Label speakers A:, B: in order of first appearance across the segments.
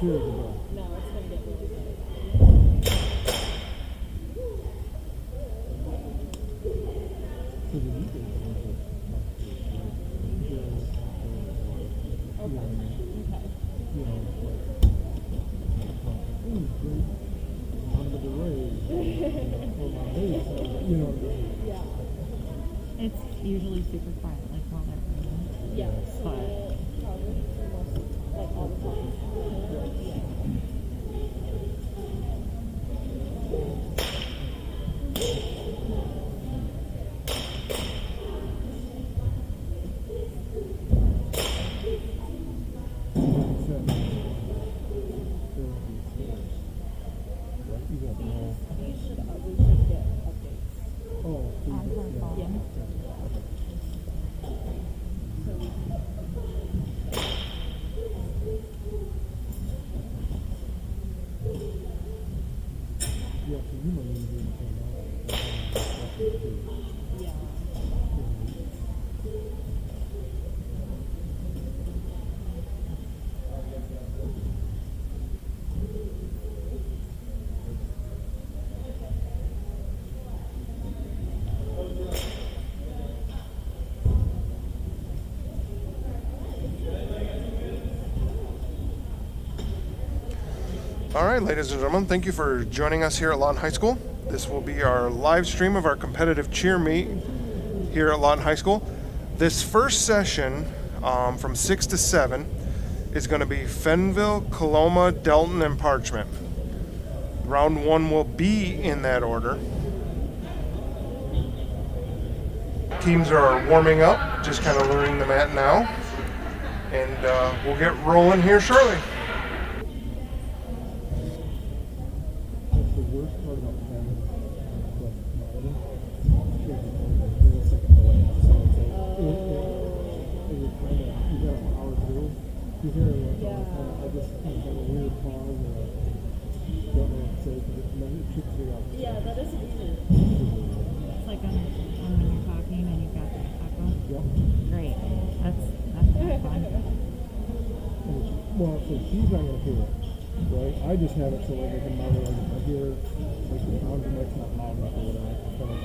A: years ago.
B: No, it's gonna get really good.
A: So the new thing is
B: Okay. Okay.
A: you know, like, great under the rays, or my base, you know what I mean?
B: Yeah.
C: It's usually super quiet, like while they're running.
B: Yeah. So probably for most, like all the time. Yeah. We should get updates.
A: Oh,
C: On her phone.
B: Yeah. So we
A: yeah, so you might even be able to know.
B: yeah.
D: All right, ladies and gentlemen, thank you for joining us here at Lawton High School. This will be our live stream of our competitive cheer meet here at Lawton High School. This first session from 6 to 7 is going to be Fenville, Coloma, Delton, and Parchment. Round 1 will be in that order. Teams are warming up, just kind of learning the mat now. And we'll get rolling here shortly.
A: That's the worst part about having you got to power through. You hear it I just kind of have a weird pause or don't know what to say because it trips me out.
B: Yeah, that is weird.
C: It's like on when you're talking and you've got the echo.
A: Yep.
C: Great. That's not fun.
A: Well, so she's not going to hear it, right? I just have it so like I can monitor it. If I hear like the sound of mic's not loud enough or whatever, I can kind of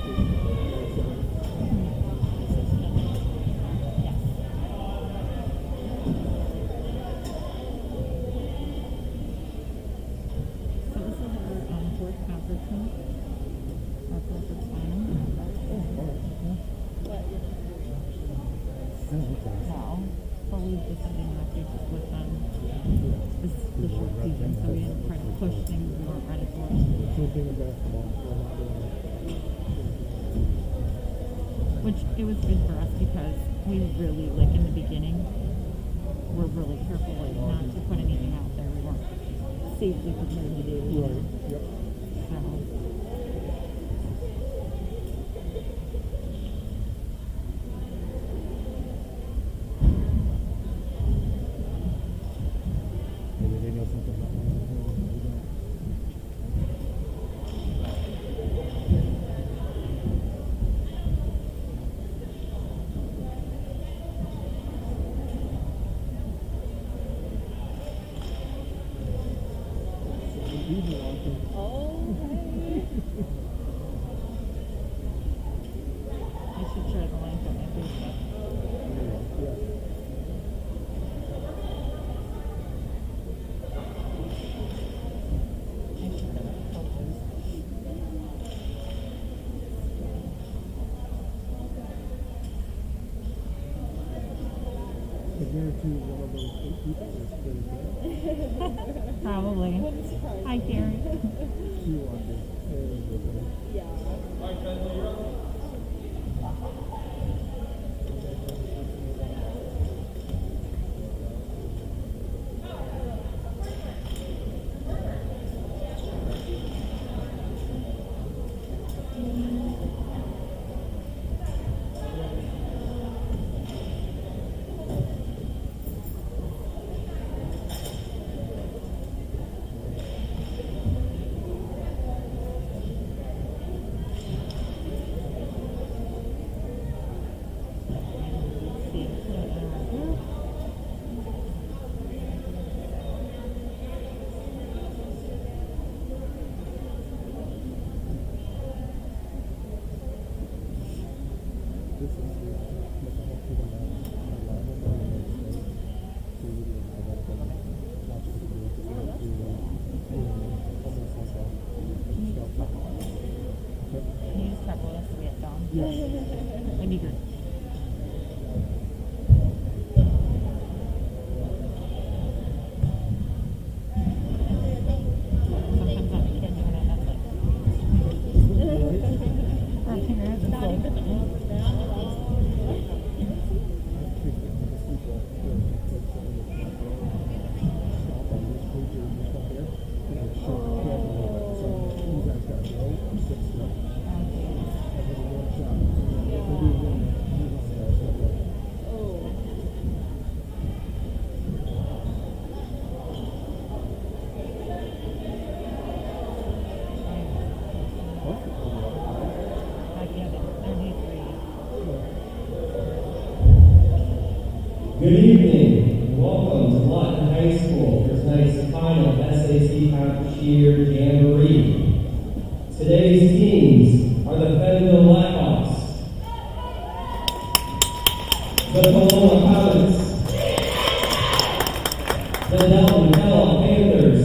C: So this is our fourth conference meet. Our conference final. Wow. But we've decided not to just with this the short season, so we didn't try to push things we weren't ready for.
A: same thing in basketball.
C: Which it was good for us because we really, like in the beginning, were really careful like not to put anything out there we weren't safely prepared to do.
A: Right. Yep.
C: So
A: Maybe they know something about me.
C: I should try the length of my Facebook. I should have photos.
A: I guarantee one of those 8 people is pretty bad.
C: Probably.
B: Wouldn't surprise me.
C: Hi, Karen.
A: She watches.
B: Yeah.
A: this is the whole thing on that level that we make space. So we would have that watch it do it to almost like a scale top. Okay.
C: Can you just cover us so we get done?
A: Yes.
C: That'd be good. Sometimes I'm a kid doing it, that's like, our fingers and
B: Not even
C: I get it. There needs to
E: Good evening, and welcome to Lawton High School for tonight's final SAC Cheer Jamboree. Today's teams are the Fenville Blackhawks, the Paloma Pilots, the Delton Kellogg Panthers,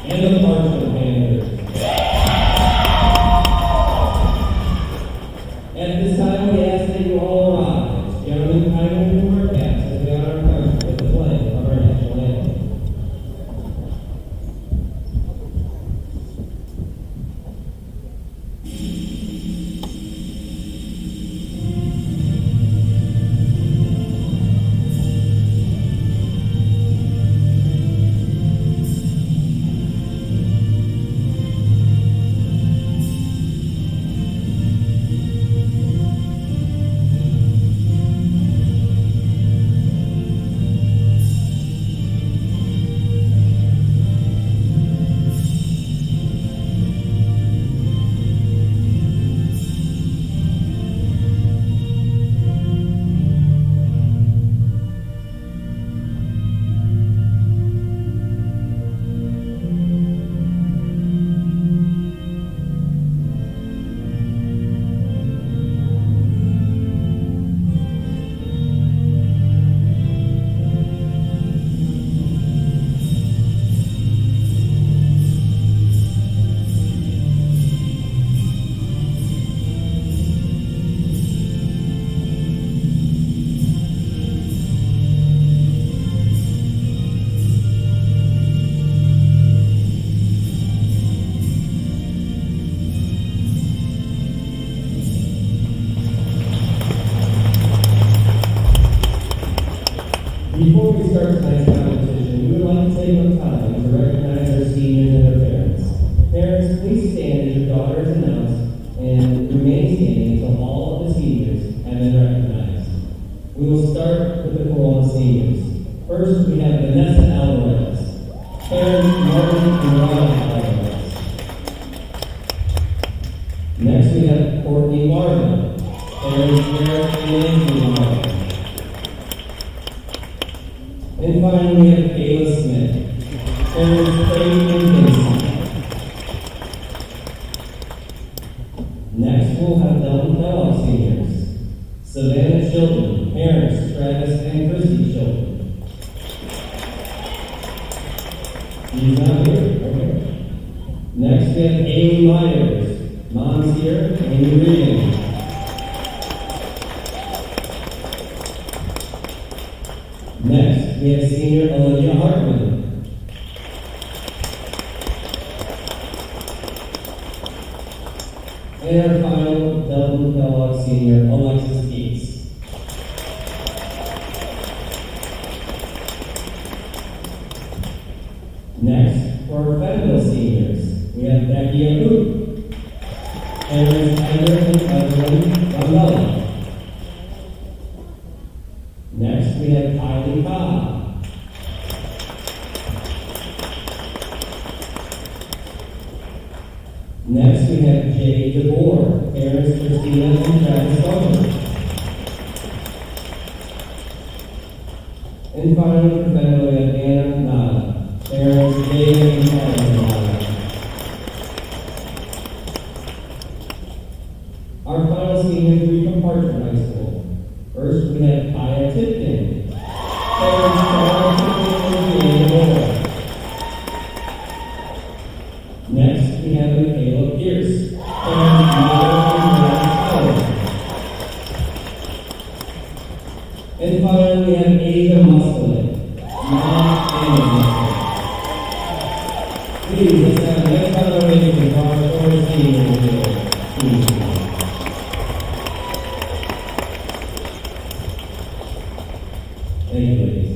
E: and the Parchment Panthers. At this time, we ask that you all rise. Gentlemen, kindly move your caps as we honor our country with the playing of our national anthem. Before we start tonight's competition, we would like to take some time to recognize our seniors and their parents. Parents, please stand as your daughter is announced and remain standing until all of the seniors have been recognized. We will start with the Corona seniors. First, we have Vanessa Alvarez, parents Martin and Ron Alvarez. Next, we have Courtney Marvin, parents Eric and Nancy Marvin. And finally, we have Kayla Smith, parents Craig and Vincent. Next, we'll have Delton Kellogg seniors, Savannah Chilton, parents Travis and Christy Chilton. He's not here. Okay. Next, we have Amy Myers, mom's here, Amy Regan. Next, we have senior Olivia Hartman. And our final Delton Kellogg senior, Alexis Keats. Next, for our Fenville seniors, we have Becky Abu, parents Edward and Evelyn Rambella. Next, we have Kylie Cobb. Next, we have Jay DeBoer, parents Christina and Travis Stover. And finally, for Fenville, we have Anna Nada, parents David and Karen Nada. Our final senior next we have Michaela Pierce. Parents, and finally, we have Asia Muscovich. Mom and Muscovich. Please, let's have the next celebration for our four seniors here. Please. Thank you, ladies.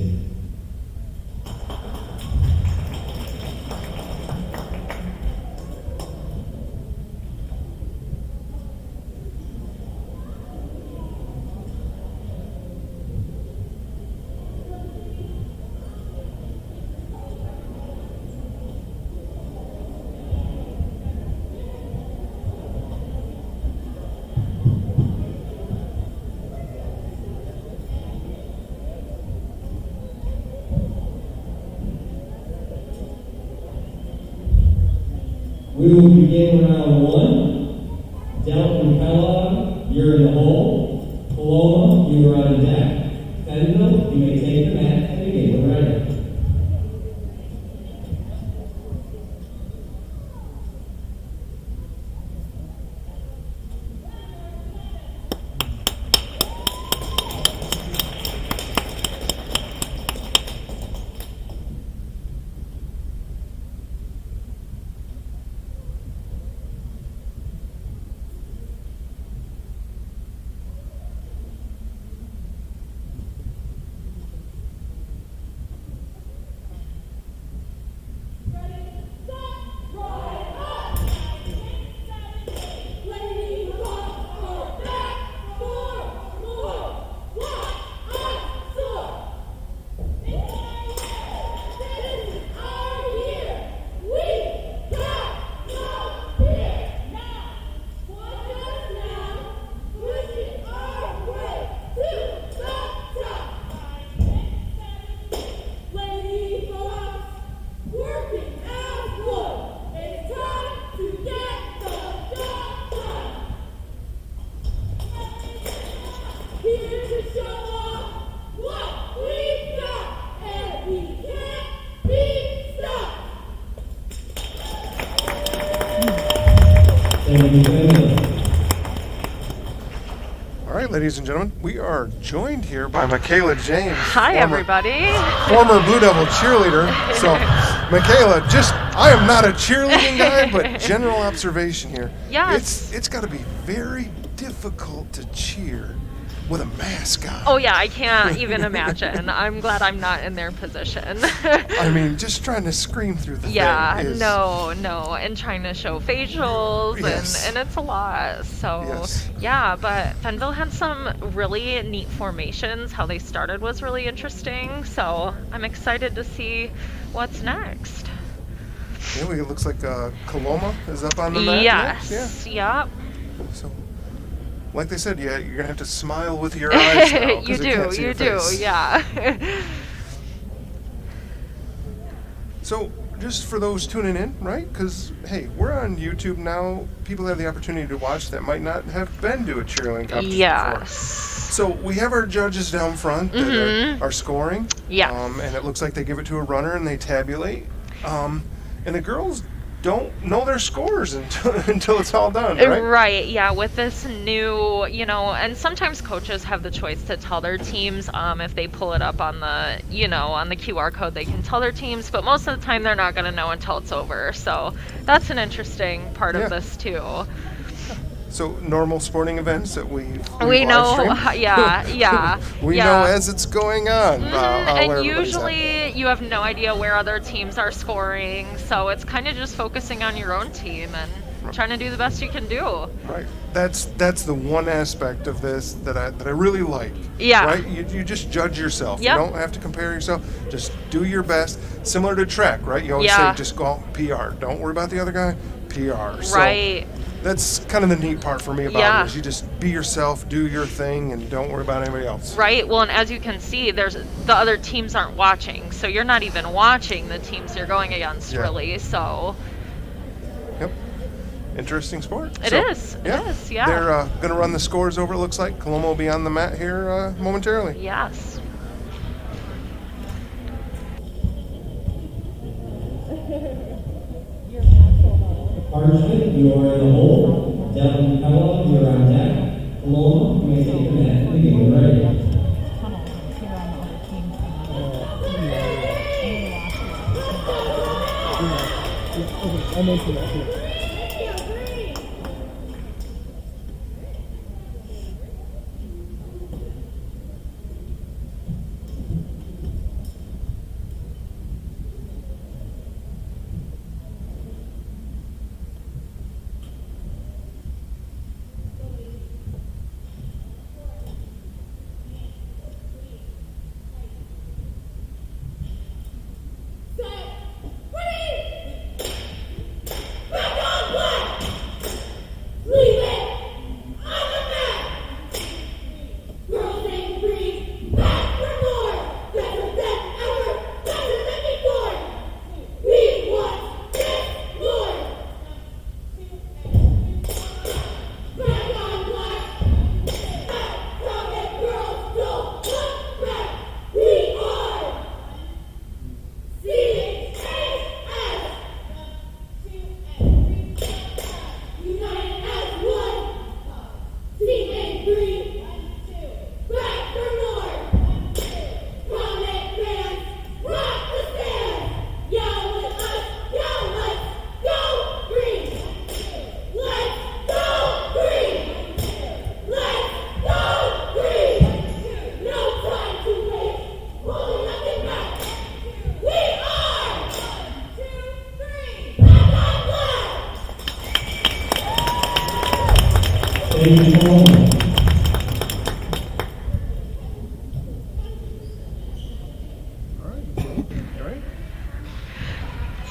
E: We will begin round one. Delton Kellogg, you're in the hole. Paloma, you are on deck. Fenville, you may take your mat and begin when ready.
D: All right, ladies and gentlemen, we are joined here by Michaela James.
F: Hi, everybody.
D: Former Blue Devil cheerleader. So, Michaela, I am not a cheerleading guy, but general observation here.
F: Yes.
D: It's got to be very difficult to cheer with a mask on.
F: Oh, yeah, I can't even imagine. I'm glad I'm not in their position.
D: I mean, just trying to scream through the
F: Yeah,
D: thing is...
F: no, and trying to show facials,
D: Yes.
F: and it's a lot. So,
D: Yes.
F: yeah, but Fenville had some really neat formations. How they started was really interesting. So, I'm excited to see what's next.
D: Yeah, it looks like Coloma is up on the mat.
F: Yes,
D: Yeah.
F: yep.
D: So, like they said, yeah, you're gonna have to smile with your eyes now, 'cause
F: You
D: they can't see
F: do,
D: your face.
F: yeah.
D: So, just for those tuning in, right? Because, hey, we're on YouTube now. People have the opportunity to watch that might not have been to a cheerleading competition before.
F: Yes.
D: So, we have our judges down front that are scoring.
F: Yes.
D: And it looks like they give it to a runner and they tabulate. And the girls don't know their scores until it's all done, right?
F: Right, yeah, with this new, and sometimes coaches have the choice to tell their teams if they pull it up on the, on the QR code, they can tell their teams, but most of the time they're not going to know until it's over. So that's an interesting part of this too.
D: So normal sporting events that we
F: know,
D: live stream.
F: yeah.
D: We know as it's going on. how
F: And
D: everybody's
F: usually you have no idea where other teams are scoring, so it's kind of just focusing on your own team and trying to do the best you can do.
D: Right. That's the one aspect of this that I really like.
F: Yeah.
D: Right. You just judge yourself.
F: Yep.
D: You don't have to compare yourself. Just do your best. Similar to track, right? You always say just go out PR. Don't worry about the other guy. PR.
F: Right.
D: So that's kind of the neat part for me about it is you just be yourself, do your thing, and don't worry about anybody else.
F: Right. Well, and as you can see, the other teams aren't watching, so you're not even watching the teams you're going against, really. So.
D: Yep. Interesting sport.
F: It is. Yeah.
D: They're going to run the scores over, it looks like. Coloma will be on the mat here momentarily.
F: Yes.
B: Your natural model.
E: Parchment, you are in the hole. Delta Pella, you are on deck. Paloma, you may take the mat and begin when ready.
C: Tunnels here on the other teams. And
A: I mentioned that too.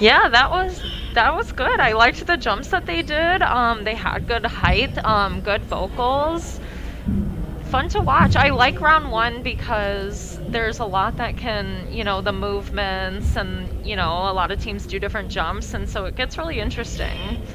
F: Yeah, that was good. I liked the jumps that they did. They had good height, good vocals. Fun to watch. I like round one because there's a lot that can, the movements and, a lot of teams do different jumps, and so it gets really interesting.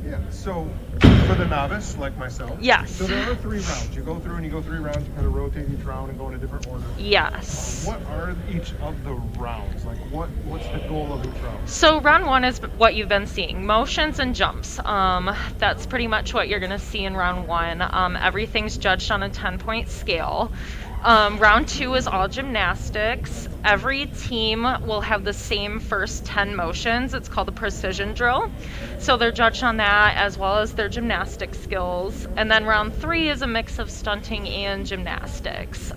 D: Yeah, so for the novice, like myself.
F: Yes.
D: So there are 3 rounds. You go through and you go 3 rounds, you kind of rotate each round and go in a different order.
F: Yes.
D: What are each of the rounds? Like what's the goal of each round?
F: So round one is what you've been seeing, motions and jumps. That's pretty much what you're gonna see in round one. Everything's judged on a 10-point scale. Round two is all gymnastics. Every team will have the same first 10 motions. It's called a precision drill. So they're judged on that as well as their gymnastic skills. And then round three is a mix of stunting and gymnastics.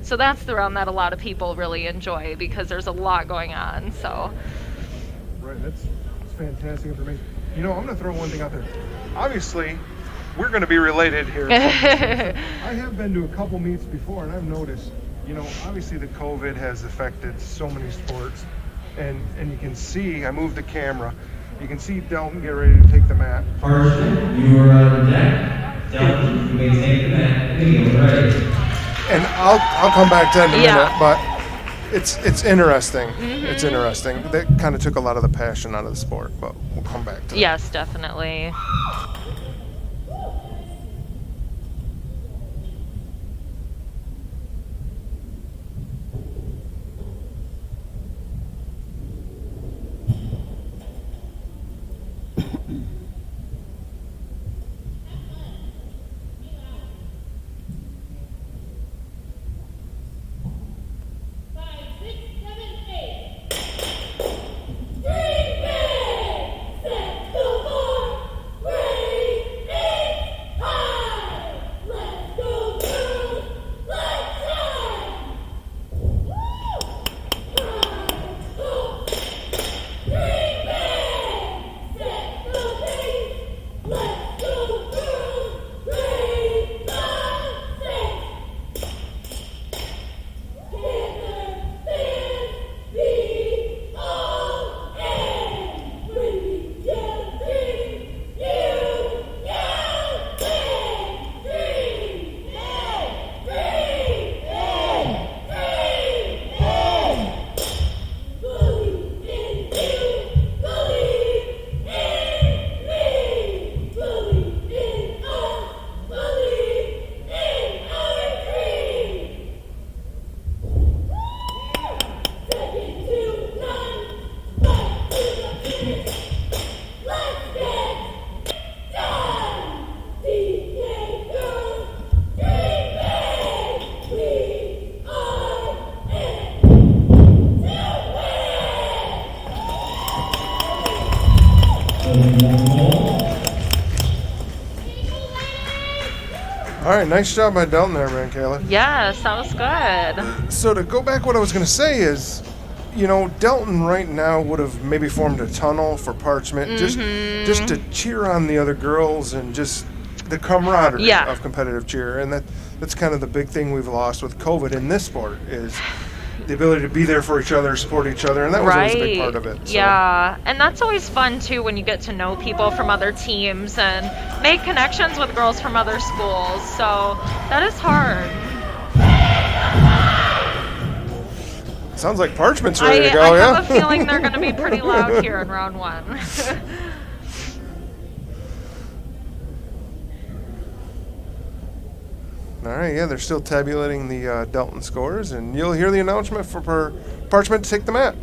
F: So that's the round that a lot of people really enjoy because there's a lot going on. So.
D: Right, that's fantastic information. I'm going to throw one thing out there. Obviously, we're going to be related here. I have been to a couple meets before, and I've noticed, obviously the COVID has affected so many sports, and you can see, I moved the camera, you can see Delton get ready to take the mat.
E: Parchment, you are on deck. Delton, you may take the mat and begin when ready.
D: And I'll come back to that in a
F: Yeah.
D: minute, but it's interesting.
F: Mm-hmm.
D: It's interesting. That kind of took a lot of the passion out of the sport, but we'll come back to that.
F: Yes, definitely.
D: All right, nice job by Dalton there, man, Kayla.
F: Yes, that was good.
D: So to go back, what I was going to say is, you know, Dalton right now would have maybe formed a tunnel for Parchment, just to cheer on the other girls and just the camaraderie of competitive cheer. And that's kind of the big thing we've lost with COVID in this sport is the ability to be there for each other, support each other, and that was always a big part of it. So.
F: Yeah, and that's always fun too when you get to know people from other teams and make connections with girls from other schools. So that is hard.
D: Sounds like Parchment's ready to go,
F: I
D: yeah?
F: have a feeling they're going to be pretty loud here in round 1.
D: All right, yeah, they're still tabulating the Dalton scores, and you'll hear the announcement for Parchment to take the mat.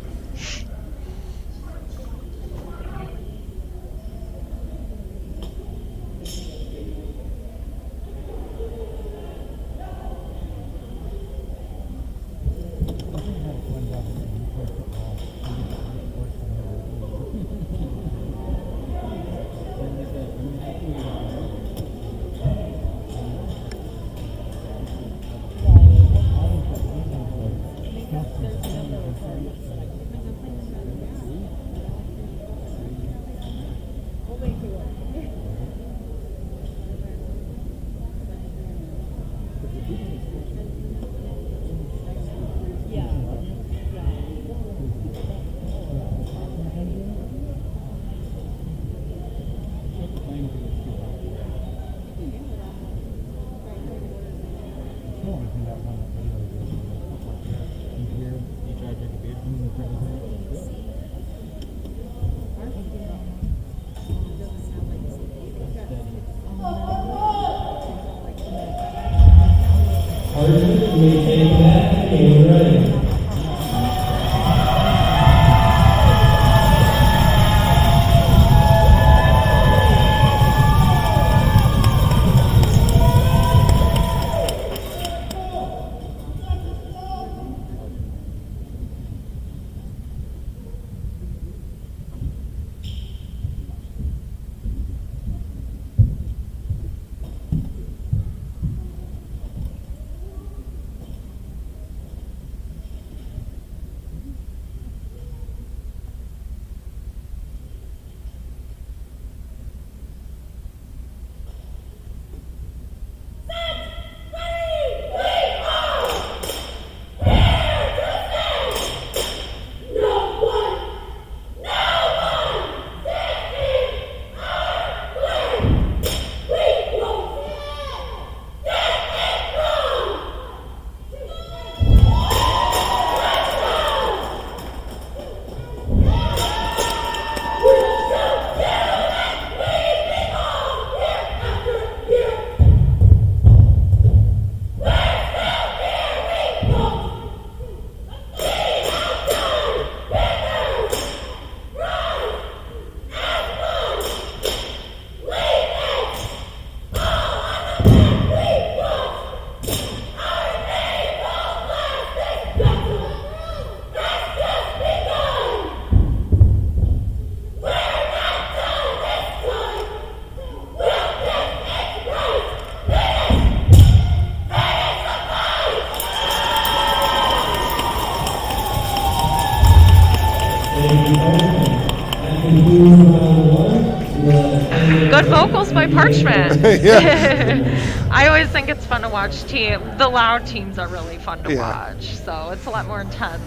F: Good vocals by Parchment.
D: Yeah.
F: I always think it's fun to watch the loud teams are really fun to
D: Yeah.
F: watch. So it's a lot more intense.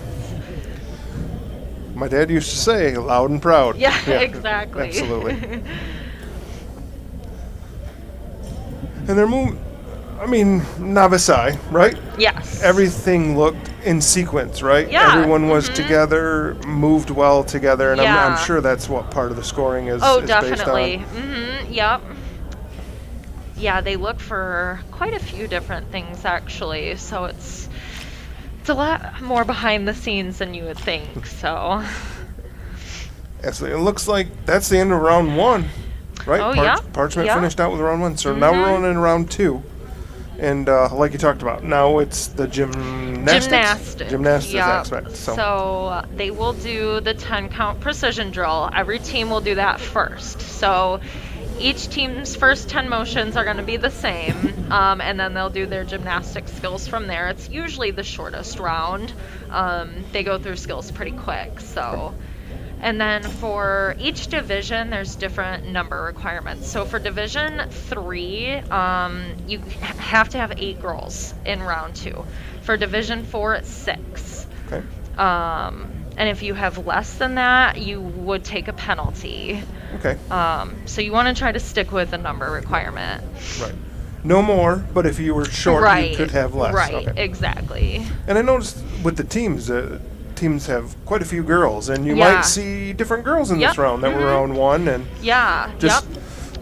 D: My dad used to say, loud and proud.
F: Yeah, exactly.
D: Absolutely. And they're moving, I mean, novice eye, right?
F: Yes.
D: Everything looked in sequence, right?
F: Yeah.
D: Everyone was together, moved well together, and
F: Yeah.
D: I'm sure that's what part of the scoring is,
F: Oh,
D: is
F: definitely.
D: based on.
F: Yep. Yeah, they look for quite a few different things actually, so it's a lot more behind the scenes than you would think. So.
D: Absolutely. It looks like that's the end of round 1, right?
F: Oh, yeah.
D: Parchment
F: Yeah.
D: finished out with round 1, so now we're on in round 2. And like you talked about, now it's the Gymnastics? Gymnastics
F: Yeah.
D: aspect.
F: So they will do the 10 count precision drill. Every team will do that first. So each team's first 10 motions are going to be the same, and then they'll do their gymnastic skills from there. It's usually the shortest round. They go through skills pretty quick. So. And then for each division, there's different number requirements. So for Division 3, you have to have 8 girls in round 2. For Division 4, it's 6.
D: Okay.
F: And if you have less than that, you would take a penalty.
D: Okay.
F: So you want to try to stick with the number requirement.
D: Right. No more, but if you were short,
F: Right.
D: you could have less.
F: Right,
D: Okay.
F: exactly.
D: And I noticed with the teams, teams have quite a few girls, and you
F: Yeah.
D: might see different girls in this
F: Yep.
D: round that were round 1, and
F: Yeah,
D: just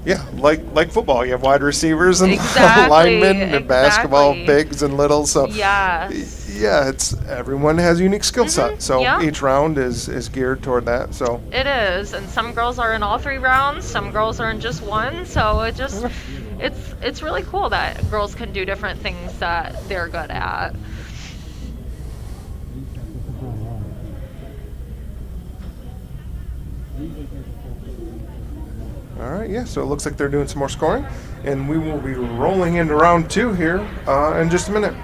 F: yep.
D: yeah, like football, you have wide receivers and
F: Exactly,
D: linemen, and basketball,
F: exactly.
D: bigs and littles. So
F: Yes.
D: yeah, it's everyone has a unique skill set. So
F: yeah.
D: each round is geared toward that. So
F: It is, and some girls are in all 3 rounds, some girls are in just one, so it's really cool that girls can do different things that they're good at.
D: all right, yeah. So it looks like they're doing some more scoring, and we will be rolling into round 2 here in just a minute.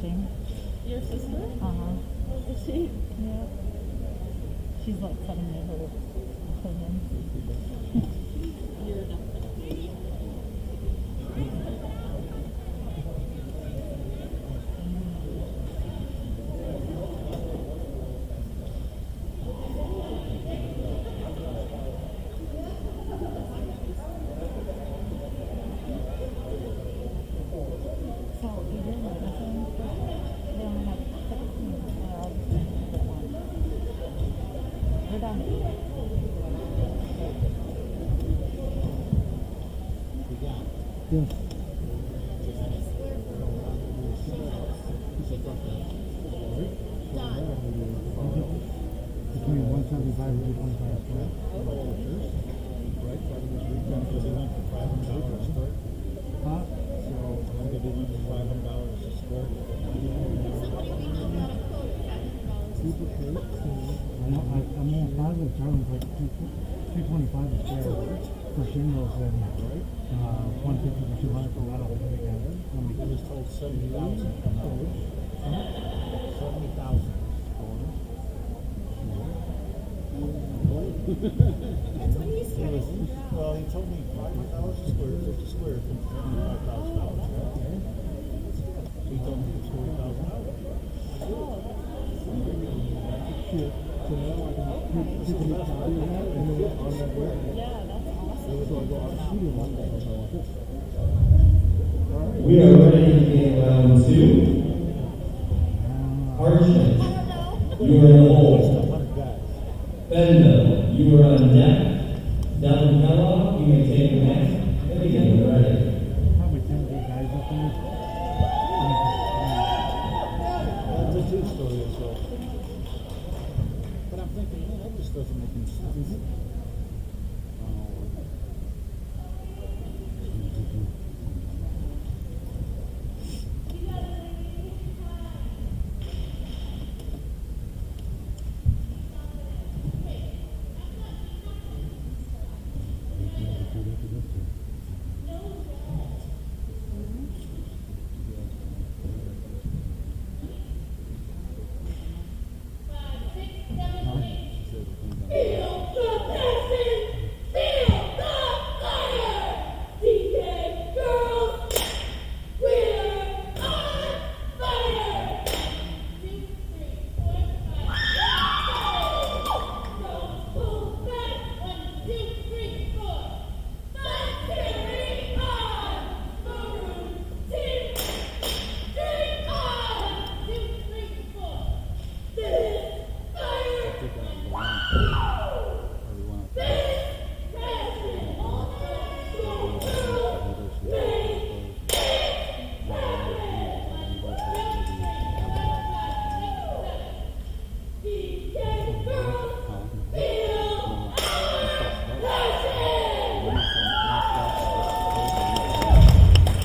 C: watching.
B: Your sister?
C: Uh-huh.
B: Is she?
C: Yeah. She's like telling me her opinion.
B: You're not.
C: So, you're medicine, they only have 16, or I'll just get one. We're done.
A: Yes. Between 175 and 225 square. Huh? I'm more positive Charlie's like 225 a square for shingles and 150 to 200 for metal.
G: I was told 70,000 for metal. 70,000.
B: That's what he said.
G: Well, he told me $500 a square, 50 square, $75,000. He told me it's $40,000.
A: Shit. So now I can take a copy of that and then on that way.
B: Yeah, that's awesome.
A: So I go, I'll shoot him one day.
E: We are ready to begin round 2. Parchment, you are in the hole.
G: 100 guys.
E: Benville, you are on deck. Delton Kellogg, you may take the next. There we go, we're ready.
A: Probably 10 big guys up there.
G: That's a true story, so. But I'm thinking, man, that just doesn't make any sense.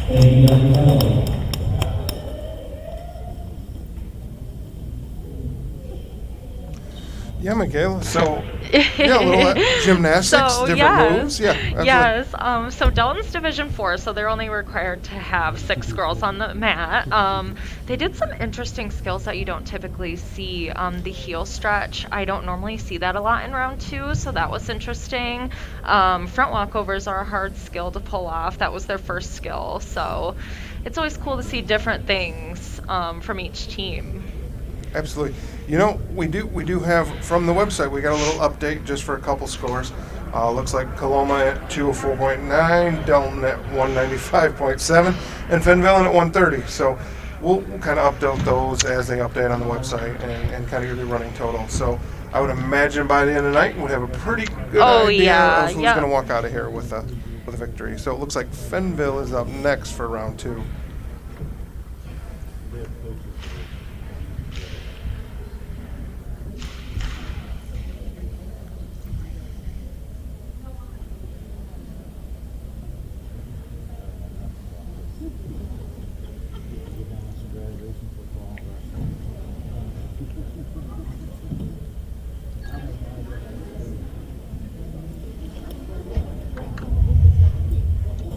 E: Thank you, Delton Kellogg.
D: Yeah, Michaela. So, yeah, a little gymnastics,
F: So,
D: different
F: yes.
D: moves. Yeah, absolutely.
F: Yes. So Delton's Division 4, so they're only required to have 6 girls on the mat. They did some interesting skills that you don't typically see. The heel stretch, I don't normally see that a lot in round 2, so that was interesting. Front walkovers are a hard skill to pull off. That was their first skill, so it's always cool to see different things from each team.
D: Absolutely. You know, we do have from the website. We got a little update just for a couple scores. Looks like Coloma at 204.9, Delton at 195.7, and Fenn Valley at 130. So we'll kind of update those as they update on the website and kind of give you the running total. So I would imagine by the end of the night we'd have a pretty good idea of who's going to walk out of here with a victory. So it looks like Fennville is up next for round 2.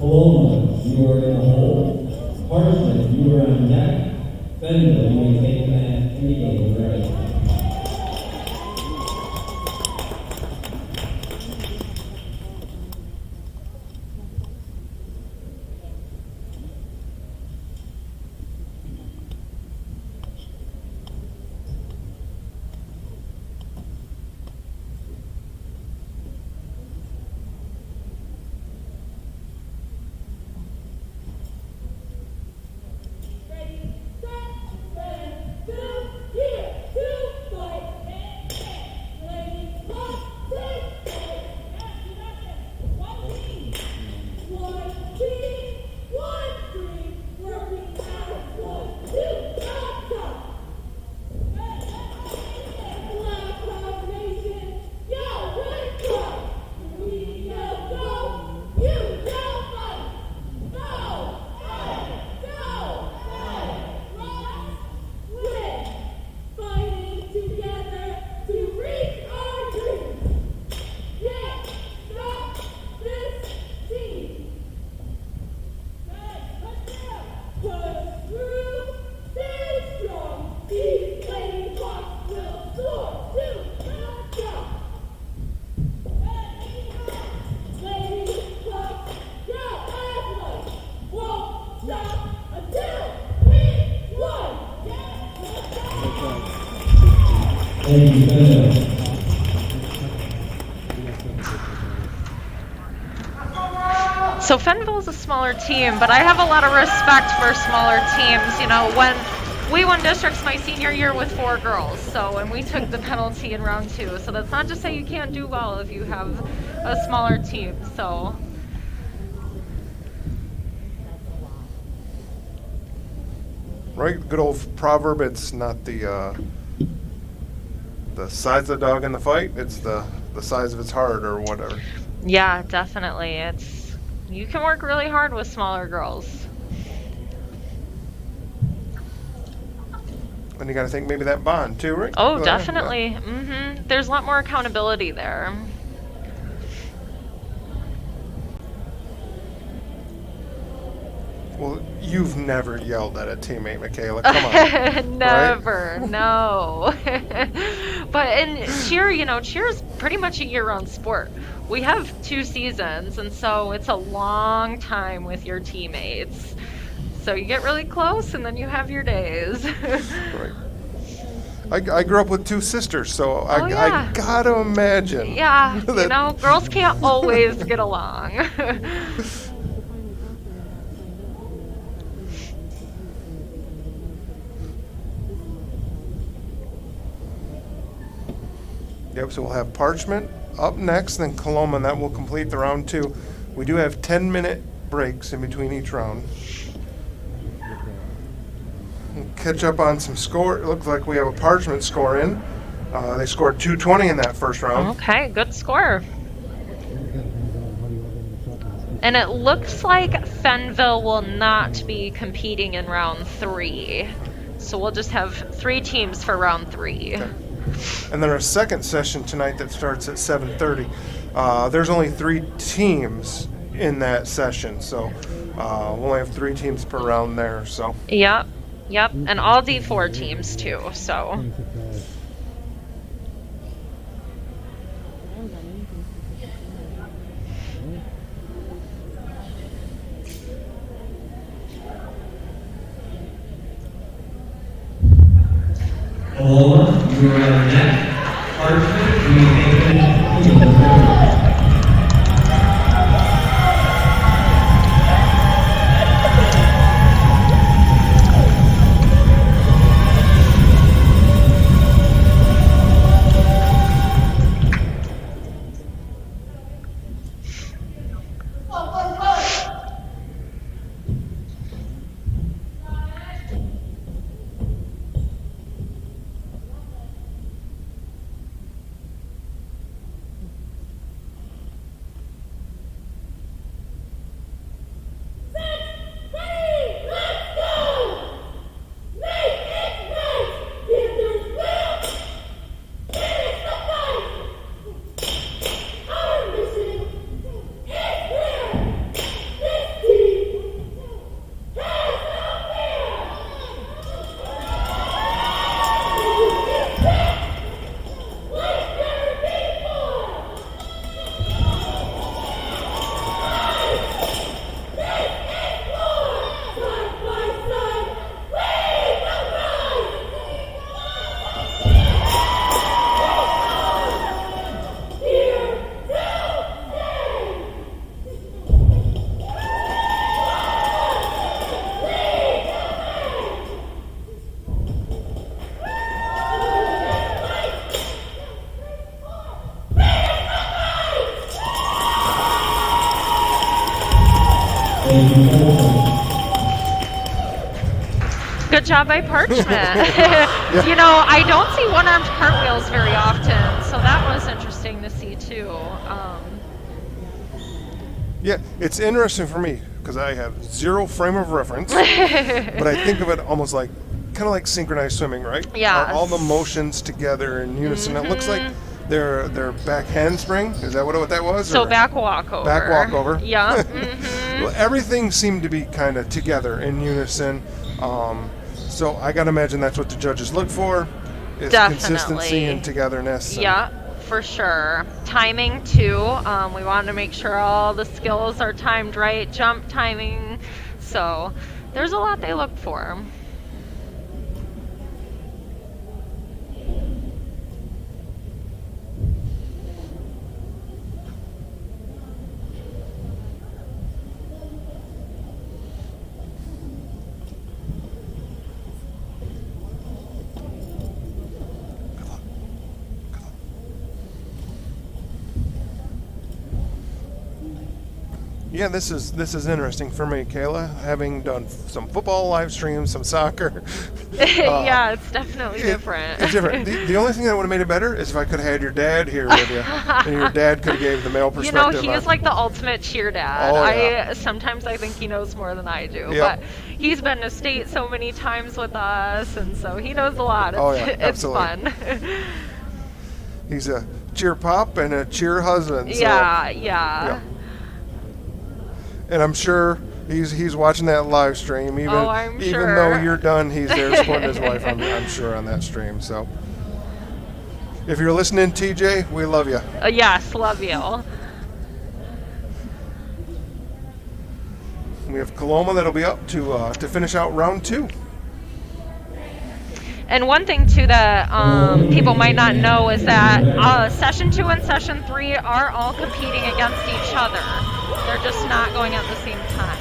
E: Coloma, you are in the hole. Fenville, you may take command and begin your ready. Thank you, Fenville.
F: So Fenville's a smaller team, but I have a lot of respect for smaller teams. You know, when we won districts my senior year with 4 girls, and we took the penalty in round 2. So that's not to say you can't do well if you have a smaller team. So.
D: Right, good old proverb. It's not the size of the dog in the fight. It's the size of its heart or whatever.
F: Yeah, definitely. You can work really hard with smaller girls.
D: And you got to think maybe that bond too, right?
F: Oh, definitely. There's a lot more accountability there.
D: Well, you've never yelled at a teammate, Michaela. Come on.
F: Never,
D: right?
F: No. But in cheer, cheer is pretty much a year-round sport. We have 2 seasons, and so it's a long time with your teammates. So you get really close, and then you have your days.
D: Right. I grew up with 2 sisters, so
F: yeah.
D: I gotta imagine.
F: Yeah,
D: that
F: girls can't always get along.
D: Yep, so we'll have Parchment up next, then Coloma, and that will complete the round 2. We do have 10-minute breaks in between each round. We'll catch up on some score. It looks like we have a Parchment score in. They scored 220 in that first round.
F: Okay, good score. And it looks like Fenville will not be competing in round 3. So we'll just have 3 teams for round 3.
D: Okay. And then our second session tonight that starts at 7:30. There's only 3 teams in that session, so we'll only have 3 teams per round there. So.
F: Yep, and all D4 teams too. So.
E: Coloma, you are next. Parchment, you may take command. Thank you, Colonel.
F: Good job by Parchment. You know, I don't see one-armed cartwheels very often, so that was interesting to see too.
D: Yeah, it's interesting for me because I have zero frame of reference, but I think of it almost like kind of like synchronized swimming, right?
F: Yeah.
D: All the motions together in unison. It looks like their back handspring. Is that what that was?
F: So
D: Or
F: back walkover.
D: back walkover.
F: Yeah.
D: Well, everything seemed to be kind of together in unison. So I got to imagine that's what the judges look for, is consistency
F: Definitely.
D: and togetherness. and-
F: Yeah, for sure. Timing too. We wanted to make sure all the skills are timed right, jump timing. So there's a lot they look for.
D: Yeah, this is interesting for me, Kayla, having done some football live streams, some soccer.
F: Yeah, it's definitely different.
D: It's different. The only thing that would have made it better is if I could have had your dad here with you, and your dad could have gave the male
F: You
D: perspective.
F: know, he is like the ultimate cheer dad.
D: Oh, yeah.
F: Sometimes I think he knows more than I do.
D: Yep.
F: But he's been to state so many times with us, and so he knows a lot.
D: Oh, yeah,
F: It's
D: absolutely.
F: fun.
D: He's a cheer pop and a cheer husband. So,
F: Yeah.
D: And I'm sure he's watching that live stream. Even
F: I'm
D: even
F: sure.
D: though you're done, he's there supporting his wife. I'm sure on that stream. So if you're listening, TJ, we love you.
F: Yes, love you.
D: We have Coloma that'll be up to finish out round 2.
F: And one thing too that people might not know is that session 2 and session 3 are all competing against each other. They're just not going at the same time.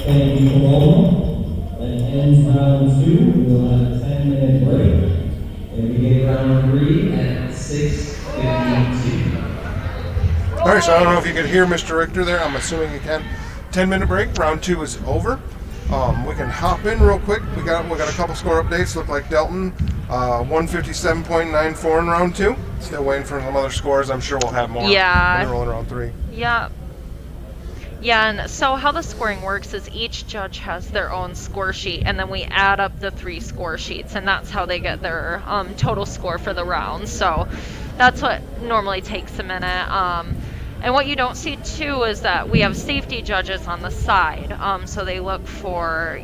E: Thank you, Coloma. That ends round 2. We'll have a 10-minute break. And we get round 3 at 6:52.
D: All right, so I don't know if you could hear Mr. Richter there. I'm assuming you can. 10-minute break. Round 2 is over. We can hop in real quick. We got a couple score updates. Look like Delton 157.94 in round 2. Still waiting for some other scores. I'm sure we'll have more.
F: Yeah.
D: When they roll in round 3.
F: Yeah. Yeah, and so how the scoring works is each judge has their own score sheet, and then we add up the 3 score sheets, and that's how they get their total score for the round. So that's what normally takes a minute. And what you don't see too is that we have safety judges on the side. So they look for,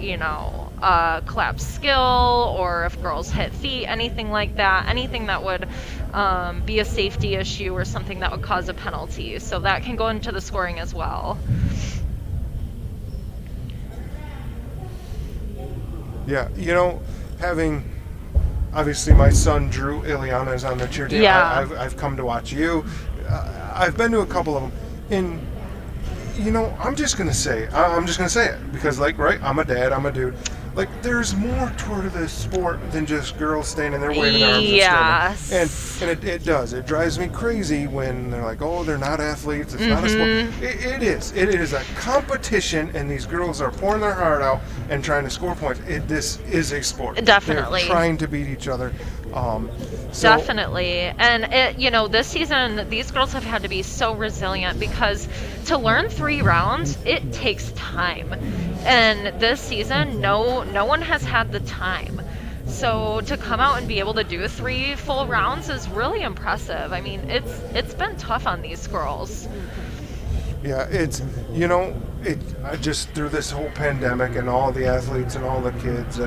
F: collapse skill, or if girls hit feet, anything like that, anything that would be a safety issue or something that would cause a penalty. So that can go into the scoring as well.
D: Yeah, having obviously my son Drew Ileana is on the cheer team.
F: Yeah.
D: I've come to watch you. I've been to a couple of them. you know, I'm just gonna say it because, like, right, I'm a dad, I'm a dude. Like, there's more to this sport than just girls standing there waving their arms
F: Yes.
D: and screaming. And it does. It drives me crazy when they're like, oh, they're not athletes. It's not a sport. It is. It is a competition, and these girls are pouring their heart out and trying to score points. This is a sport.
F: Definitely.
D: They're trying to beat each other.
F: Definitely. And this season, these girls have had to be so resilient because to learn 3 rounds, it takes time. And this season, no one has had the time. So to come out and be able to do 3 full rounds is really impressive. I mean, it's been tough on these girls.
D: Yeah, it's, I just, through this whole pandemic and all the athletes and all the kids,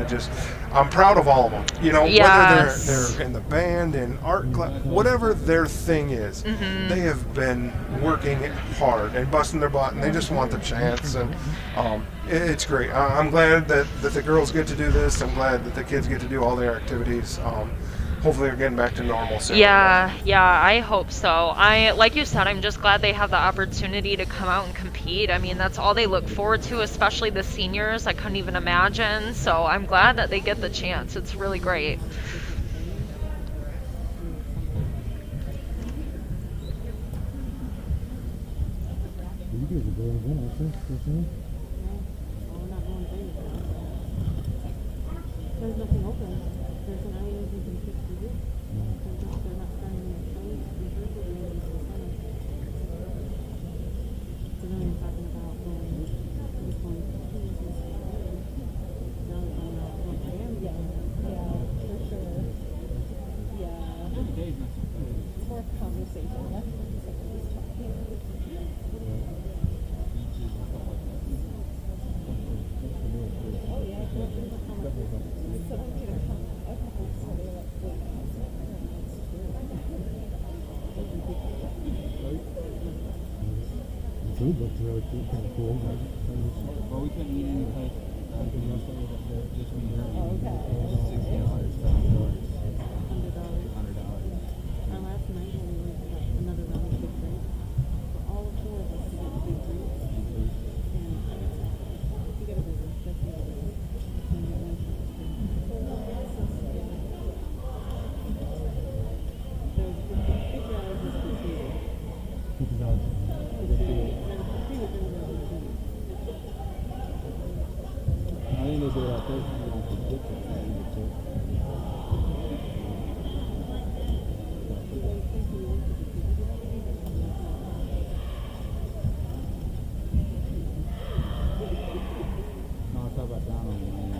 D: I'm proud of all of them.
F: Yes.
D: Whether they're in the band, in art class, whatever their thing is, they have been working hard and busting their butt, and they just want the chance. And it's great. I'm glad that the girls get to do this. I'm glad that the kids get to do all their activities. Hopefully they're getting back to normal soon.
F: Yeah, I hope so. Like you said, I'm just glad they have the opportunity to come out and compete. I mean, that's all they look forward to, especially the seniors. I couldn't even imagine. So I'm glad that they get the chance. It's really great.
A: You guys are going again, aren't you?
B: There's nothing open. There's an IOs and some kids to do. They're not starting their shows. Rehearsal games until summer. So now you're talking about going to schools and stuff. Now they're going out to Miami. Yeah, for sure. Yeah. It's more conversation. Less just talking. Oh yeah, I grew up in the so I'm going to come. Okay, so they're like, wait, that's true.
A: The food looks really kind of cool.
G: Well, we couldn't eat any place. Just when you're
B: Okay.
G: $1,600.
B: Our last night when we went to another round of big drinks, for all 4 of us to get big drinks, and you get a burger, that's the other one. And you get one shot of drink. There was $50 was for 2.
A: $50. I think they do it out there.
G: No, I thought about down on the line.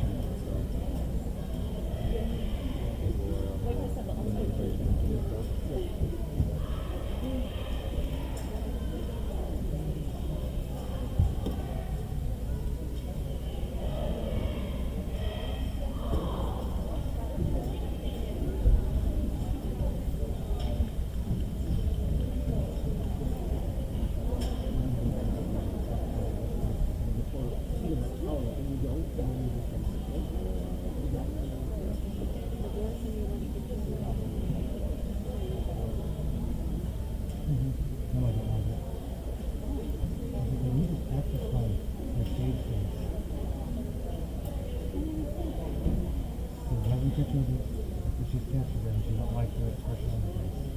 A: She's captured them. She don't like the expression on her face.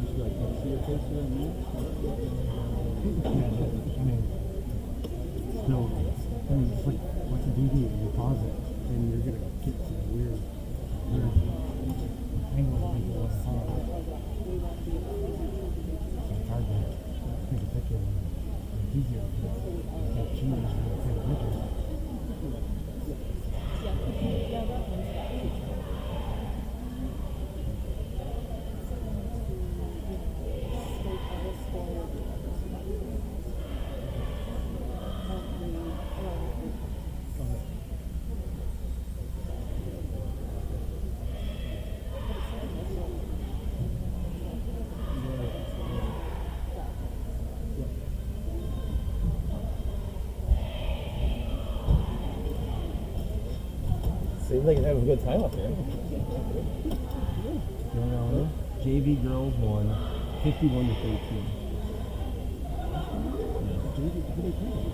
G: You should like see your face for that minute.
A: I mean, still, it's like what's a DVD? You pause it, and you're gonna get some weird angle of people what's on it. So it's hard to take a picture of it. It's easier to have cheese and take a picture.
E: Seems like you're having a good time up there.
A: JV girls won.
E: 51-13.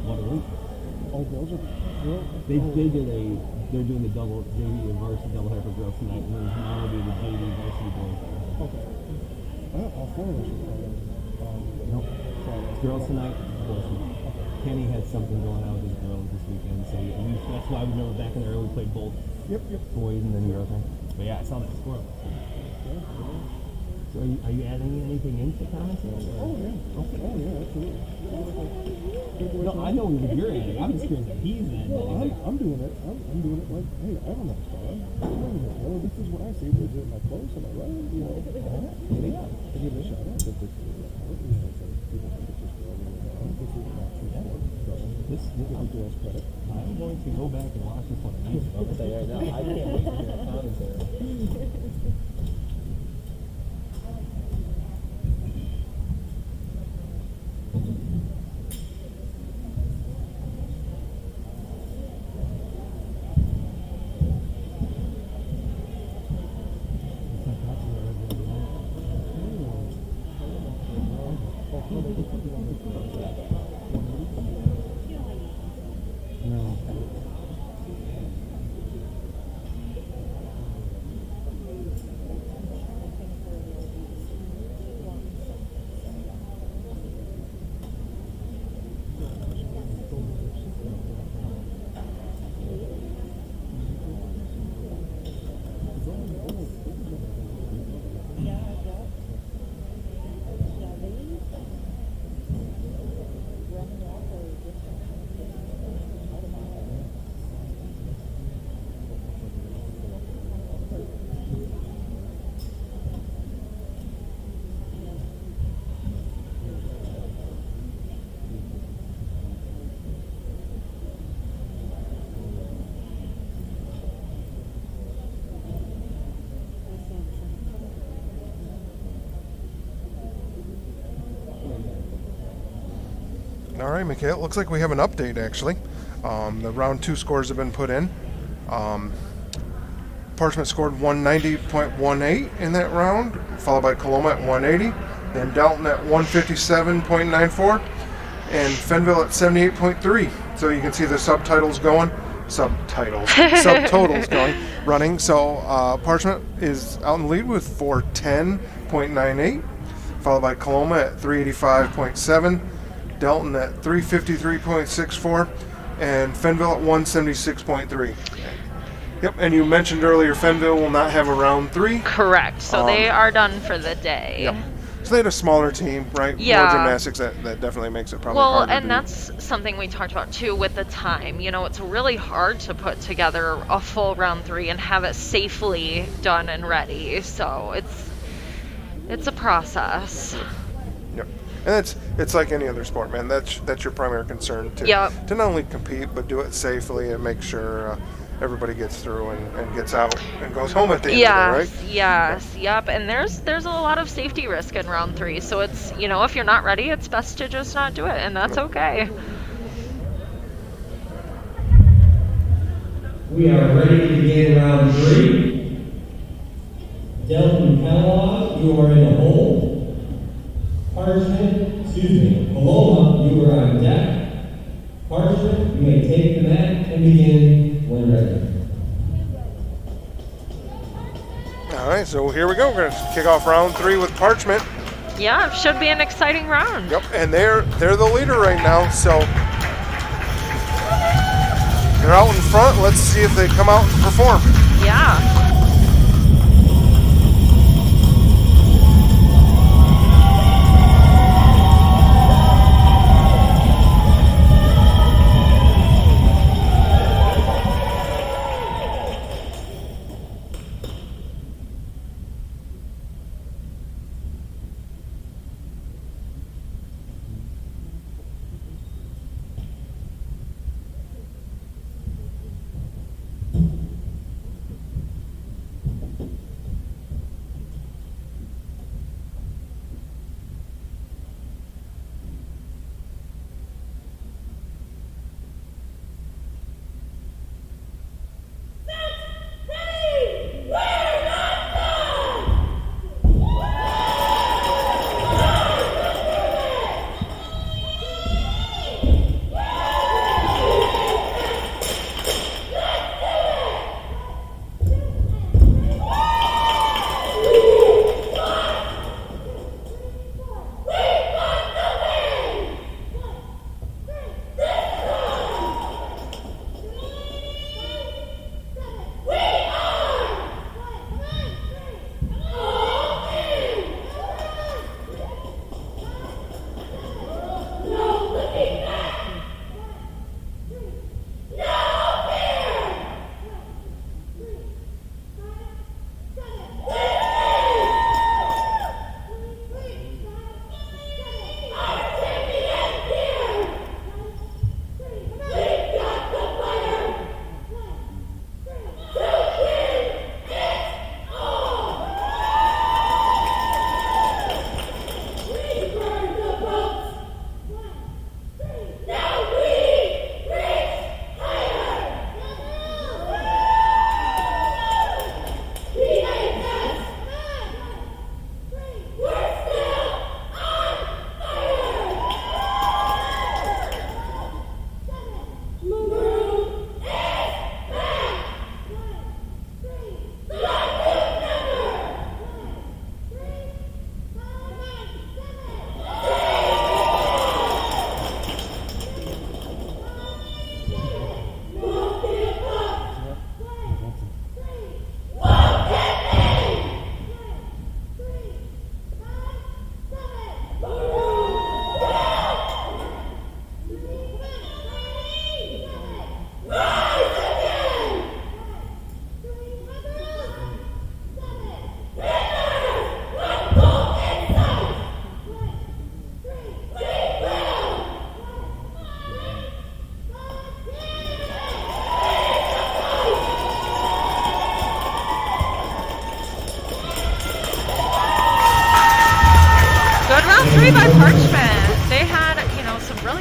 E: What a week.
A: Oh, girls are
E: They're doing the double JV and varsity doubleheader for girls tonight, and then tomorrow will be the JV varsity boys.
A: Okay. All four of us are
E: Nope. Girls tonight, boys tomorrow. Kenny had something going on with his girls this weekend, so that's why we remember back in the early we played both boys and then girls. But yeah, I saw that score. So are you adding anything into commentary?
A: Oh yeah. Okay. Oh yeah, absolutely.
E: No, I know what you're adding. I'm just curious if he's adding.
A: No, I'm doing it. I'm doing it like, hey, I don't know, Star. Well, this is what I see. Is it my close? Am I right? You know, to give it a shout out that this is sport. You know, so people think it's just girls. This is not true sport. So this is girls credit.
E: I'm going to go back and watch this one.
G: I'll say right now, I can't wait to hear the commentary.
D: All right, Mikhail, looks like we have an update, actually. The round 2 scores have been put in. Parchment scored 190.18 in that round, followed by Coloma at 180, then Dalton at 157.94, and Fenville at 78.3. So you can see the subtotals going, running. So Parchment is out in the lead with 410.98, followed by Coloma at 385.7, Dalton at 353.64, and Fenville at 176.3. Yep, and you mentioned earlier Fenville will not have a round 3.
F: Correct. So they are done for the day.
D: Yep. So they had a smaller team, right?
F: Yeah.
D: More gymnastics, that definitely makes it probably
F: Well,
D: hard to
F: and
D: do.
F: that's something we talked about too with the time. You know, it's really hard to put together a full round 3 and have it safely done and ready. So it's a process.
D: Yep. And it's like any other sport, man. That's your primary concern to
F: Yep.
D: to not only compete but do it safely and make sure everybody gets through and gets out and goes home at the end of the day, right?
F: Yes, yep. And there's a lot of safety risk in round 3. So it's, you know, if you're not ready, it's best to just not do it, and that's okay.
E: We are ready to begin round 3. Delton Kellogg, you are in the hole. Paloma, you are on deck. Parchment, you may take the mat and begin when ready.
D: All right, so here we go. We're going to kick off round 3 with Parchment.
F: Yeah, it should be an exciting round.
D: Yep, and they're the leader right now, so they're out in front. Let's see if they come out and perform.
F: Yeah.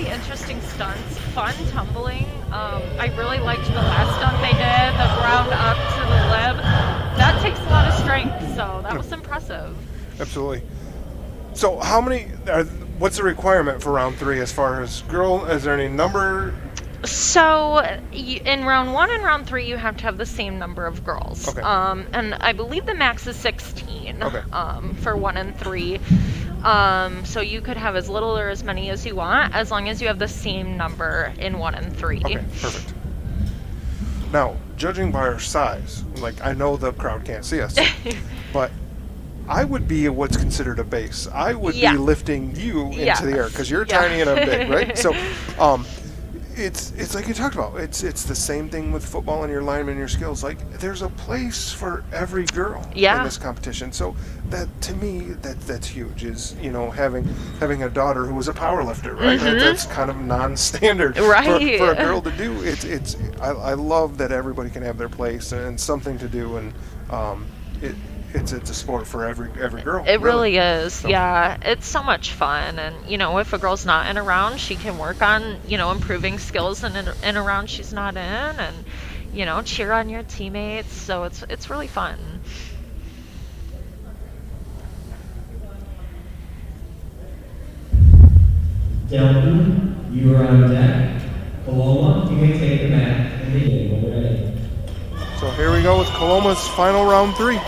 F: really interesting stunts, fun tumbling. I really liked the last stunt they did, the ground up to the lip. That takes a lot of strength, so that was impressive.
D: Absolutely. So how many, what's the requirement for round 3 as far as girl, is there any number?
F: So in round 1 and round 3, you have to have the same number of girls.
D: Okay.
F: And I believe the max is 16
D: Okay.
F: For 1 and 3. So you could have as little or as many as you want, as long as you have the same number in 1 and 3.
D: Okay, perfect. Now, judging by our size, like I know the crowd can't see us, but I would be what's considered a base. I would
F: Yeah.
D: be lifting you into
F: Yeah.
D: the air because you're
F: Yeah.
D: tiny and I'm big, right? So, it's like you talked about. It's the same thing with football and your lineman and your skills. Like there's a place for every girl
F: Yeah.
D: in this competition. So that to me that's huge. Is having a daughter who was a power lifter, right? That's kind of non-standard
F: Right.
D: for a girl to do. I love that everybody can have their place and something to do, and it's a sport for every girl.
F: It really is.
D: So-
F: Yeah, it's so much fun. And, if a girl's not in a round, she can work on, improving skills in a round she's not in and, cheer on your teammates. So it's really fun.
E: Delton, you are on deck. Paloma, you may take the mat and begin when you're ready.
D: So here we go with Coloma's final round 3.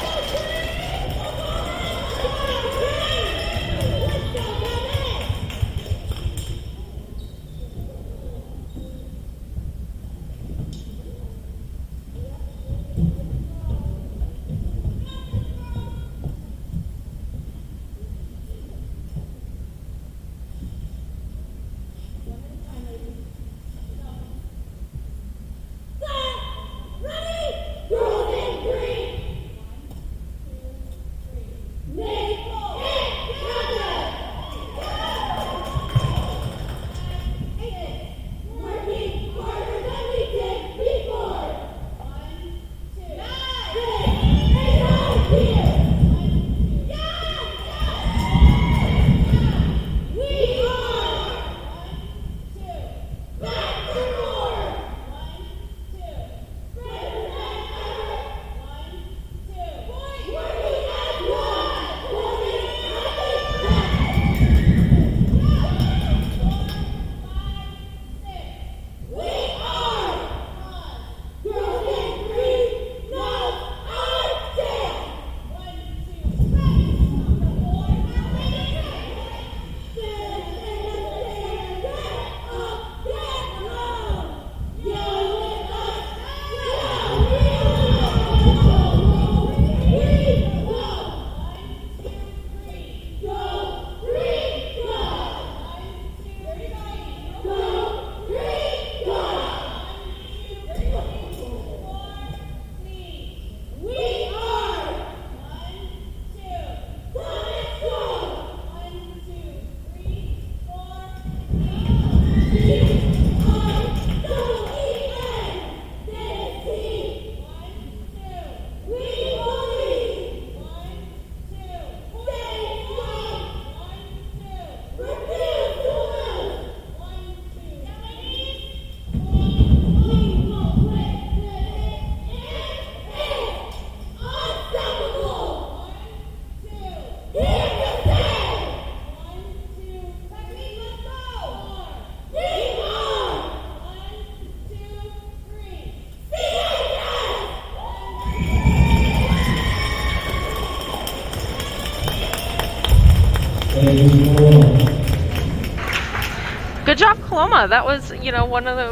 F: Good job, Coloma. That was,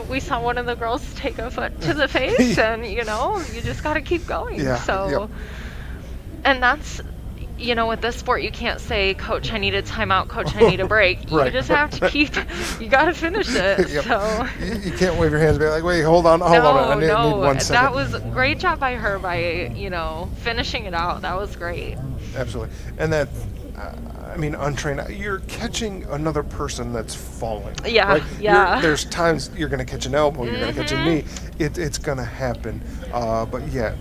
F: we saw one of the girls take a foot to the face, and, you just got to keep going.
D: Yeah,
F: So,
D: yep.
F: And that's, with this sport, you can't say, Coach, I need a timeout, Coach, I need a break.
D: Right.
F: You just have to you got to finish it.
D: Yep.
F: So.
D: You can't wave your hands and be like, wait, hold on, I need 1 second.
F: That was a great job by her by, finishing it out. That was great.
D: Absolutely. And that, untrained, you're catching another person that's falling.
F: Yeah,
D: right?
F: yeah.
D: There's times you're going to catch an elbow, you're going to catch a knee. It's going to happen. But yeah,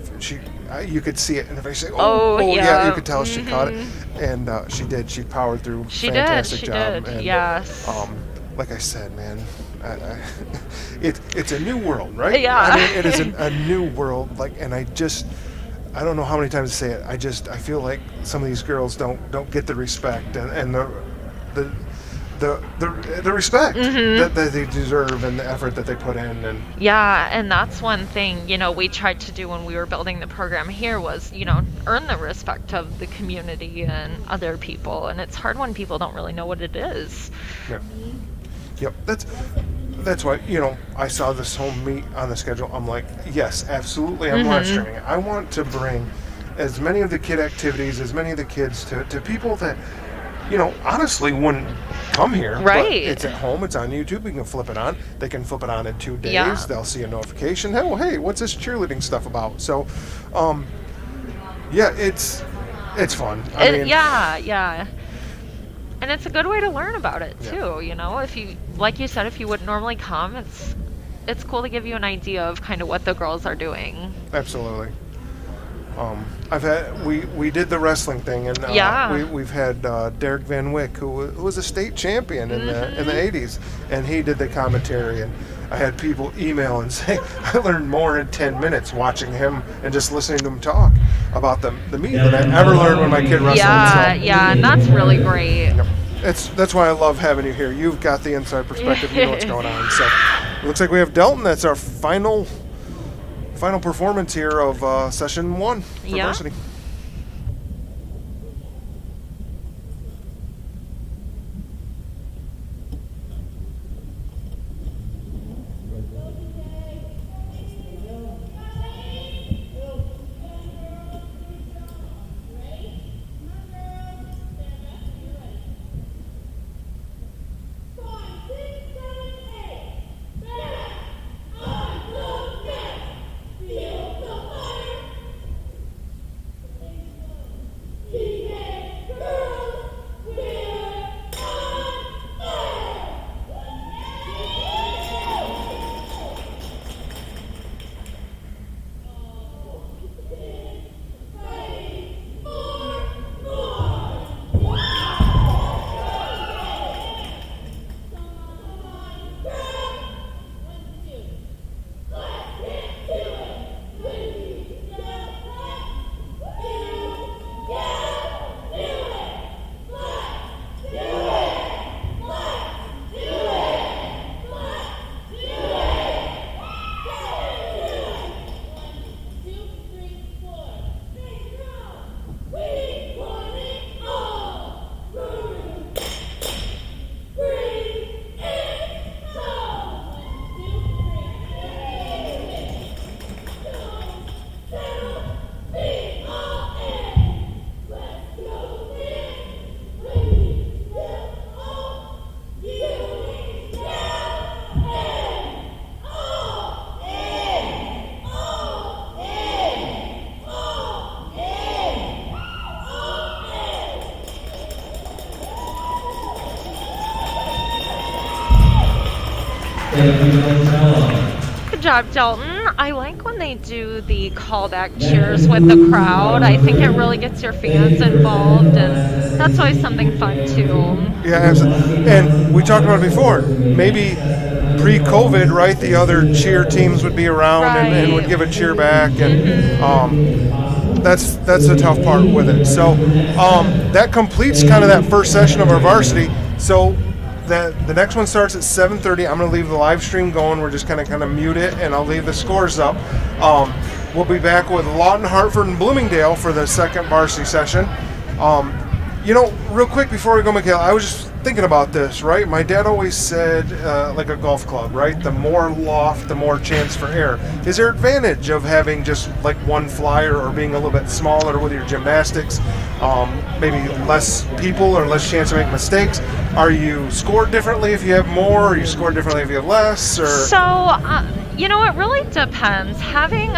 D: you could see it in her face. Say,
F: yeah.
D: You could tell she caught it. And she did. She powered through.
F: She
D: Fantastic
F: did.
D: job.
F: She did.
D: And,
F: yes.
D: like I said, man, it's a new world, right?
F: Yeah.
D: I mean, it is a new world. Like, and I don't know how many times to say it. I feel like some of these girls don't get the respect and the respect that they deserve and the effort that they put in. And
F: Yeah, and that's one thing, we tried to do when we were building the program here was, earn the respect of the community and other people. And it's hard when people don't really know what it is.
D: yeah, yep. That's why I saw this whole meet on the schedule. I'm like, yes, absolutely. I'm live streaming. I want to bring as many of the kid activities, as many of the kids to people that honestly wouldn't come here.
F: Right.
D: But it's at home. It's on YouTube. We can flip it on. They can flip it on in 2 days.
F: Yeah.
D: They'll see a notification. Oh, hey, what's this cheerleading stuff about? So, yeah, it's fun. I mean,
F: Yeah. And it's a good way to learn about it
D: Yeah.
F: too, if you, like you said, if you wouldn't normally come, it's cool to give you an idea of kind of what the girls are doing.
D: Absolutely. We did the wrestling thing, and
F: Yeah.
D: we've had Derek Van Wyck, who was a state champion in the 80s, and he did the commentary. And I had people email and say, I learned more in 10 minutes watching him and just listening to him talk about the meet than I ever learned when my kid wrestled.
F: Yeah, and that's really great.
D: Yep. That's why I love having you here. You've got the inside perspective. You know what's going on. So it looks like we have Delton. That's our final performance here of session 1 for
F: Yeah.
D: varsity.
F: Good job, Dalton. I like when they do the callback cheers with the crowd. I think it really gets your fans involved, and that's always something fun too.
D: Yeah, absolutely. And we talked about it before. Maybe pre-COVID, right? The other cheer teams would be around and would give a cheer back, and that's the tough part with it. So that completes kind of that first session of our varsity. So the next one starts at 7:30. I'm going to leave the live stream going. We're just going to kind of mute it, and I'll leave the scores up. We'll be back with Lawton, Hartford, and Bloomingdale for the second varsity session. Real quick before we go, Michaela, I was just thinking about this, right? My dad always said, like a golf club, right? The more loft, the more chance for error. Is there advantage of having just like one flyer or being a little bit smaller with your gymnastics? Maybe less people or less chance to make mistakes? Are you scored differently if you have more? Or you scored differently if you have less? Or
F: So, it really depends. Having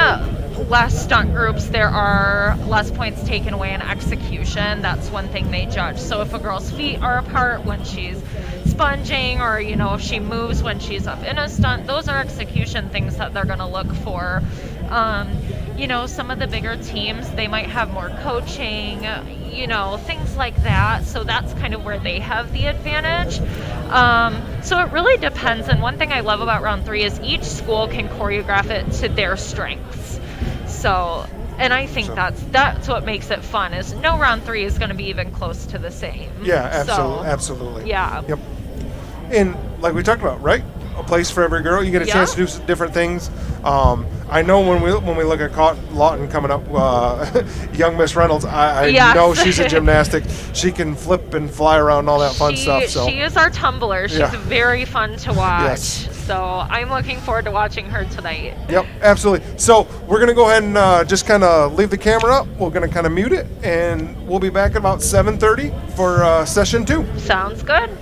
F: less stunt groups, there are less points taken away in execution. That's one thing they judge. So if a girl's feet are apart when she's sponging, or if she moves when she's up in a stunt, those are execution things that they're going to look for. some of the bigger teams, they might have more coaching, things like that. So that's kind of where they have the advantage. So it really depends. And one thing I love about round 3 is each school can choreograph it to their strengths. So, and I think that's what makes it fun, is no round 3 is going to be even close to the same.
D: Yeah, absolutely,
F: So,
D: absolutely.
F: yeah.
D: Yep. And like we talked about, right? A place for every girl. You get a chance to do some different things. I know when we look at Lawton coming up, young Miss Reynolds, I
F: Yes.
D: know she's a gymnastic. She can flip and fly around and all that fun stuff. So
F: She is our tumbler. She's very fun to watch.
D: Yes.
F: So I'm looking forward to watching her tonight.
D: Yep, absolutely. So we're going to go ahead and just kind of leave the camera up. We're going to kind of mute it, and we'll be back at about 7:30 for session 2.
F: Sounds good.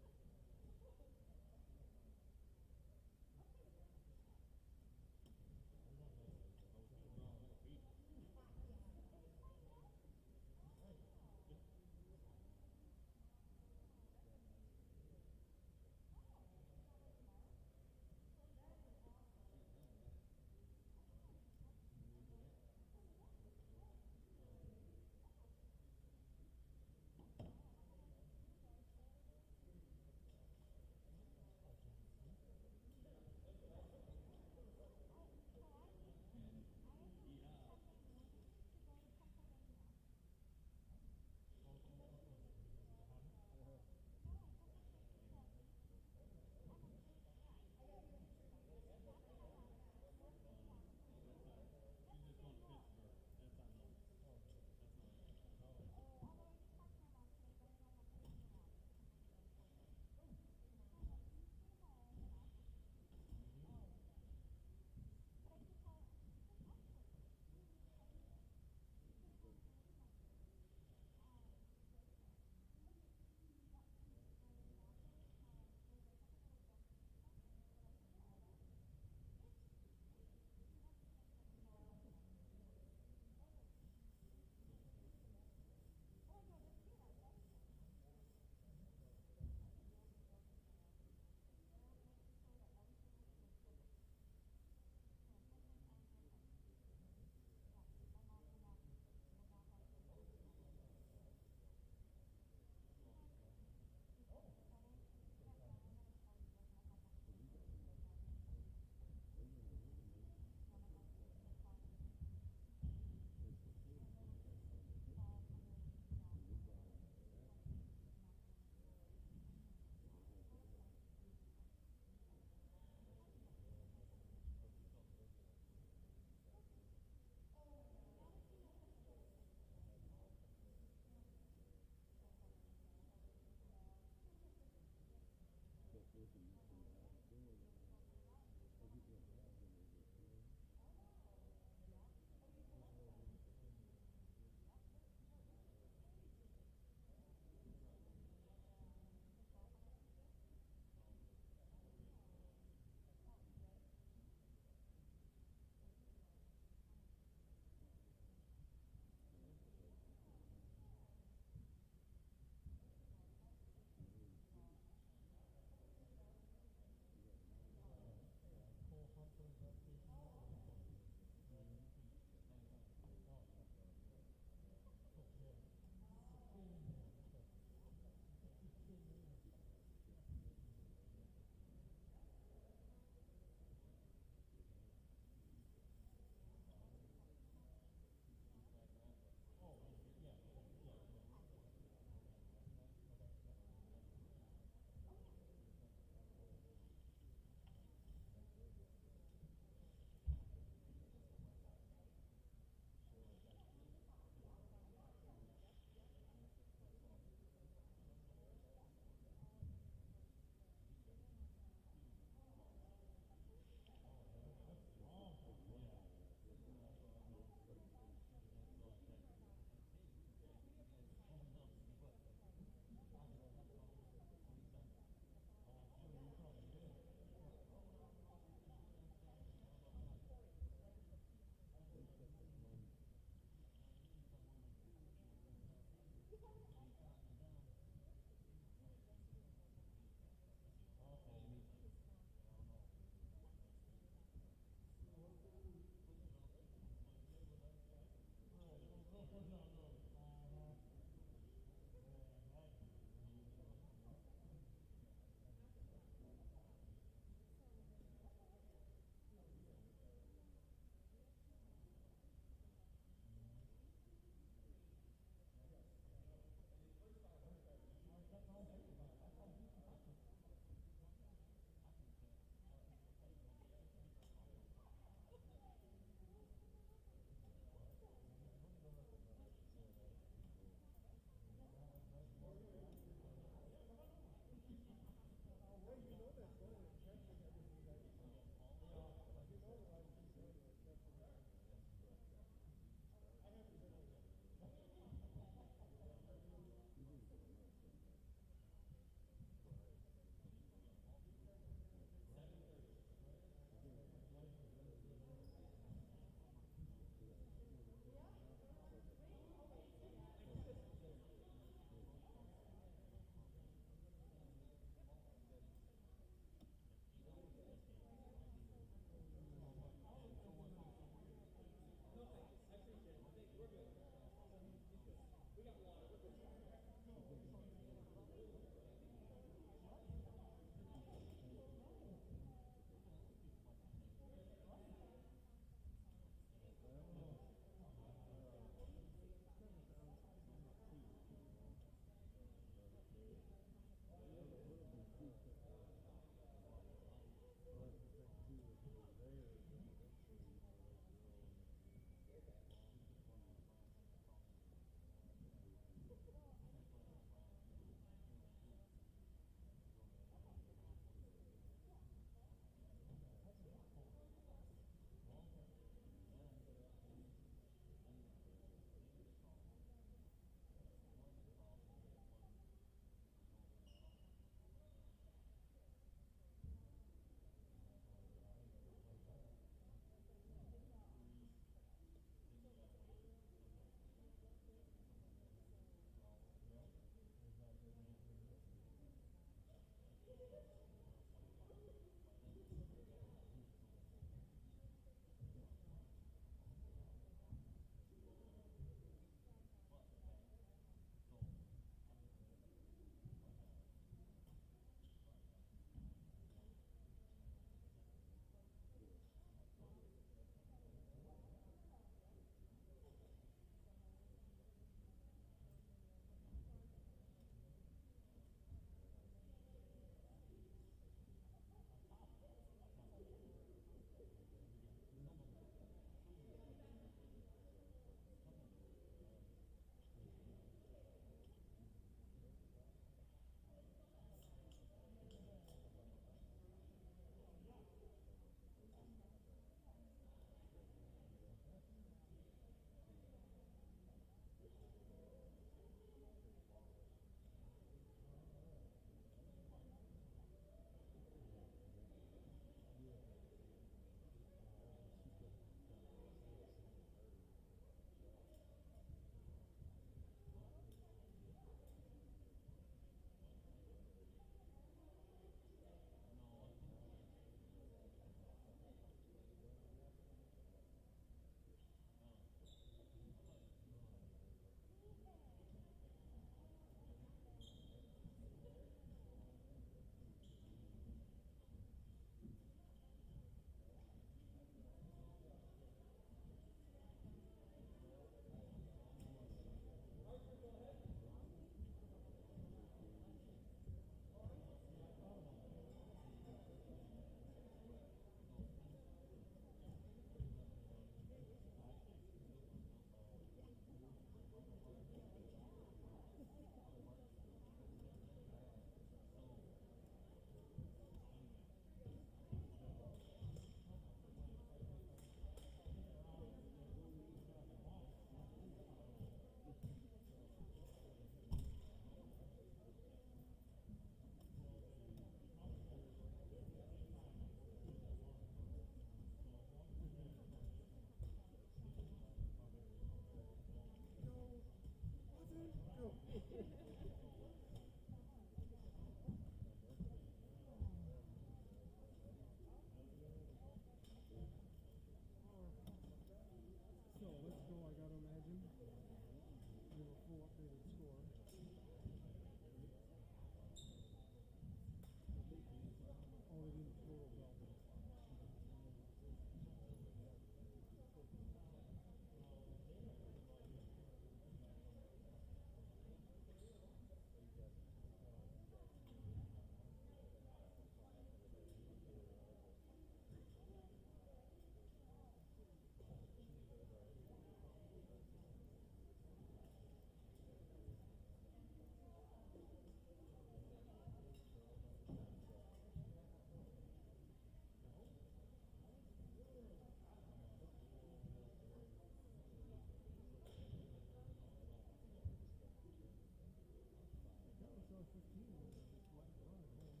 A: 15 and it's letting it run at home.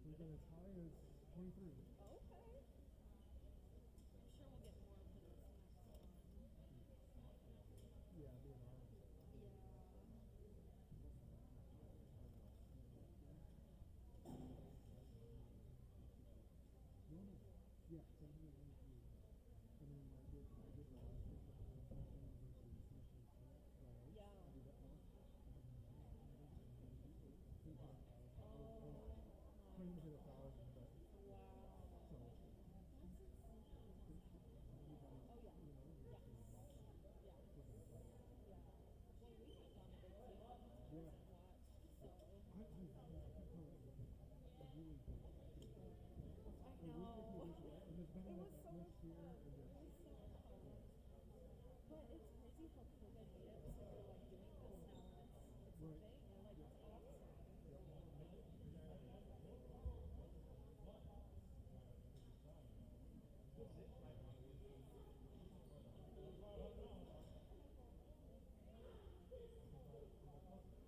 A: We got as high as 23.
B: Okay. I'm sure we'll get more of this next one.
A: Yeah, being ours.
B: Yeah.
A: Yeah, 17 and 18. And then I did the last week of the session versus Michigan State.
B: Yeah.
A: I did that one.
B: Oh.
A: Came to 1,000, but
B: Wow.
A: so.
B: That's insane. Oh yeah. Yes. Yeah. Yeah. Well, we had gone a big team
A: Yeah.
B: and watched, so.
A: I kept telling you, I really don't like it.
B: I
A: And
B: know.
A: there's been
B: It
A: like
B: was so much
A: next year
B: fun.
A: and
B: It was so fun. But it's crazy how COVID made it so we're like doing this now and it's a
A: Right.
B: thing and like it's awesome.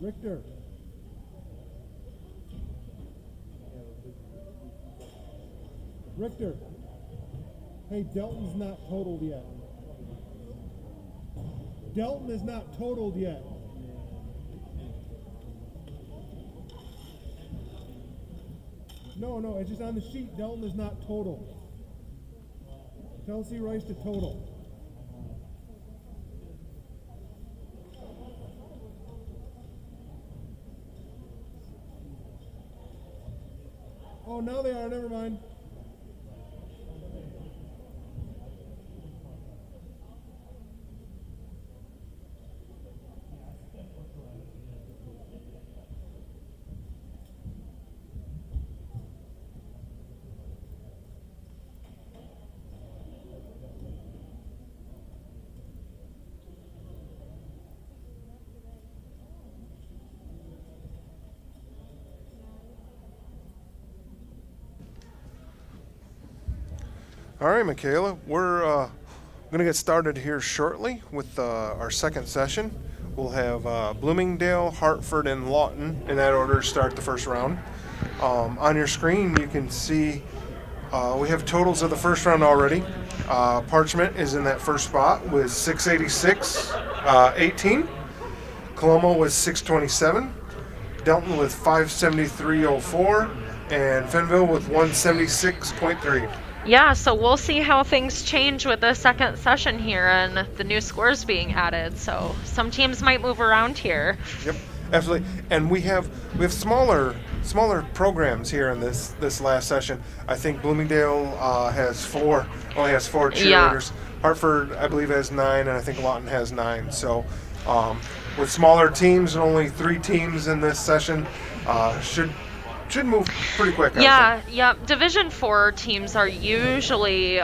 A: Richter. Richter. Hey, Delton's not totaled yet. Delton is not totaled yet. No, it's just on the sheet. Delton is not total. Chelsea Rice to total. Oh, now they are. Never mind.
D: All right, Michaela, we're going to get started here shortly with our second session. We'll have Bloomingdale, Hartford, and Lawton in that order to start the first round. On your screen, you can see we have totals of the first round already. Parchment is in that first spot with 686.18. Coloma with 627. Delton with 573.04. And Fenville with 176.3.
F: Yeah, so we'll see how things change with the second session here and the new scores being added. So some teams might move around here.
D: Yep, absolutely. And we have smaller programs here in this last session. I think Bloomingdale only has four cheerleaders. Yeah. Hartford, I believe, has 9, and I think Lawton has 9. So with smaller teams and only 3 teams in this session, should move pretty quick.
F: Yeah. Division 4 teams are usually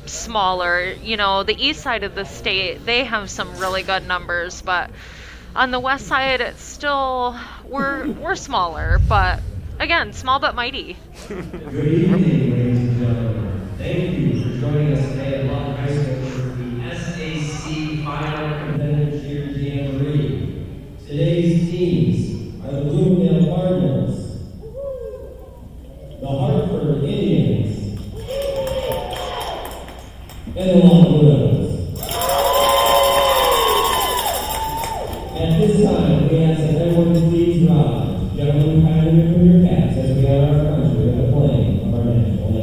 F: smaller. You know, the east side of the state, they have some really good numbers, but on the west side, it's still we're smaller. But again, small but mighty.
E: Good evening, ladies and gentlemen. Thank you for joining us today at Lawton High School for the SAC Final Competitive Cheer Jamboree. Today's teams are the Bloomingdale Cardinals, the Hartford Indians, and the Lawton Widows. At this time, we ask that everyone please rise. Gentlemen, kindly remove your caps as we honor our country with the playing of our national anthem.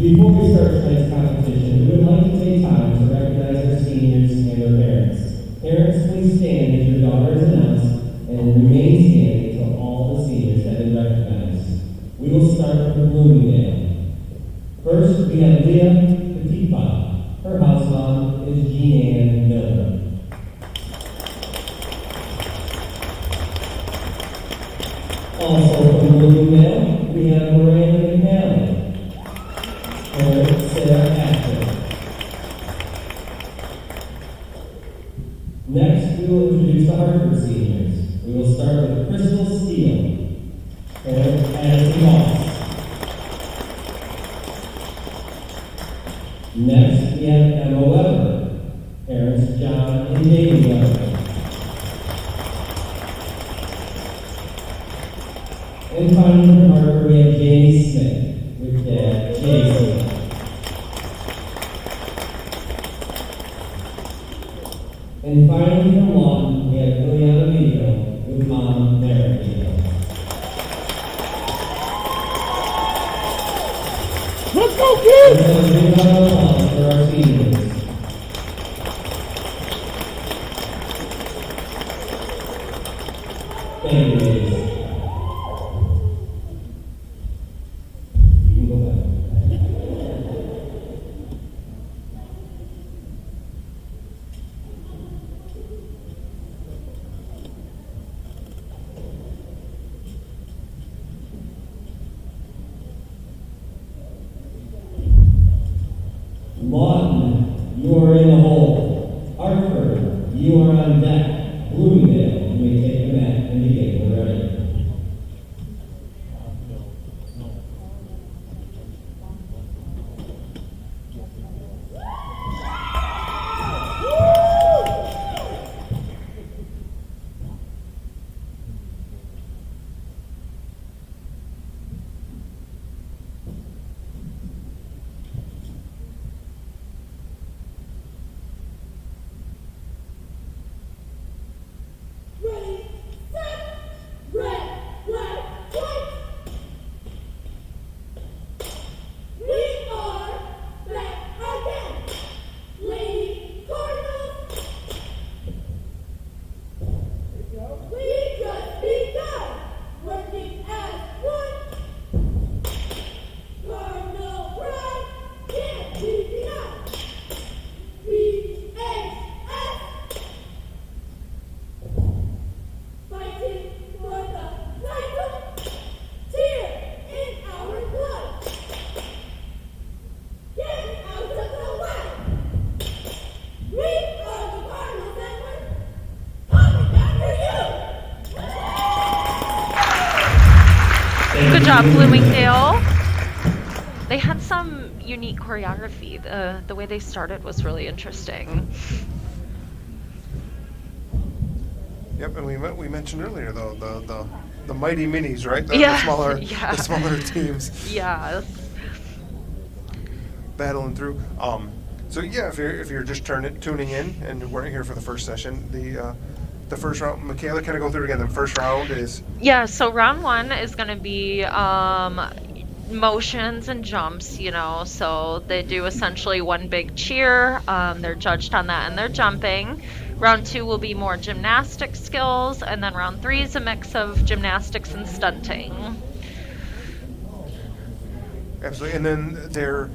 E: Before we start tonight's competition, we would like to take time to recognize our seniors and their parents. Parents, please stand as your daughter is announced and remain standing until all the seniors have been recognized. We will start with Bloomingdale. First, we have Leah Petipa. Her house mom is Jean Ann Miller. Also from Bloomingdale, we have Miranda McNally. Sarah Asher. Next, we will introduce the Hartford seniors. We will start with Crystal Steele and Addison Moss. Next, we have Emma Weber, parents John and Jamie Weber. And finally, from Hartford, we have Jamie Smith with dad Jason. And finally, from Lawton, we have Liliana Vito with mom Mary Vito.
A: Let's go, kids!
E: And a big round of applause for our seniors. Thank you, ladies. You can go back. Lawton, you are in the hole. Hartford,
F: Good job, Bloomingdale. They had some unique choreography. The way they started was really interesting.
D: Yep, and we mentioned earlier though the mighty minis, right?
F: Yes,
D: The smaller teams
F: Yeah.
D: battling through. So yeah, if you're just tuning in and weren't here for the first session, the first round, Michaela, kind of go through it again. The first round is
F: Yeah, so round one is going to be motions and jumps, so they do essentially one big cheer. They're judged on that and they're jumping. Round two will be more gymnastic skills, and then round three is a mix of gymnastics and stunting.
D: absolutely, and then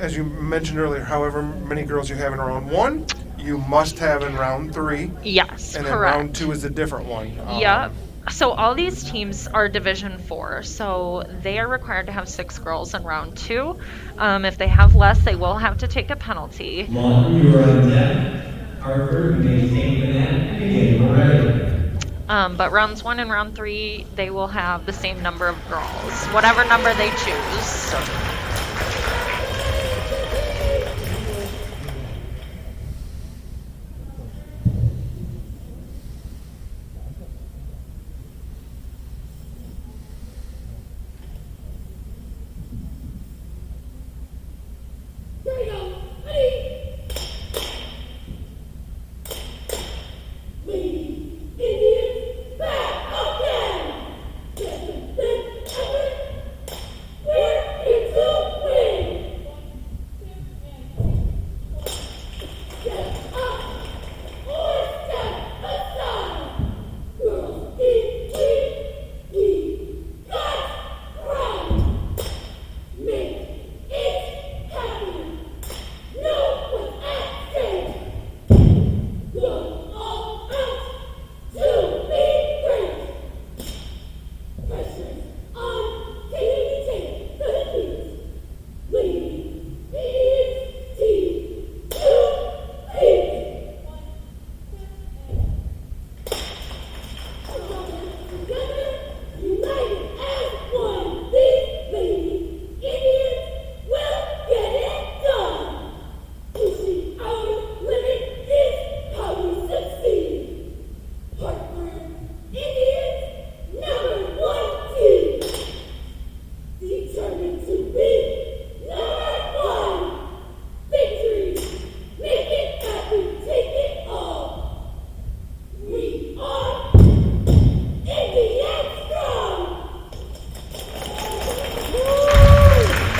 D: as you mentioned earlier, however many girls you have in round one, you must have in round three.
F: Yes,
D: And then
F: correct.
D: round two is a different one.
F: Yep. So all these teams are Division 4, so they are required to have 6 girls in round 2. If they have less, they will have to take a penalty.
E: Long, you are on deck. Harper, you may stand for that. Begin, we're ready.
F: But rounds 1 and round 3, they will have the same number of girls, whatever number they choose.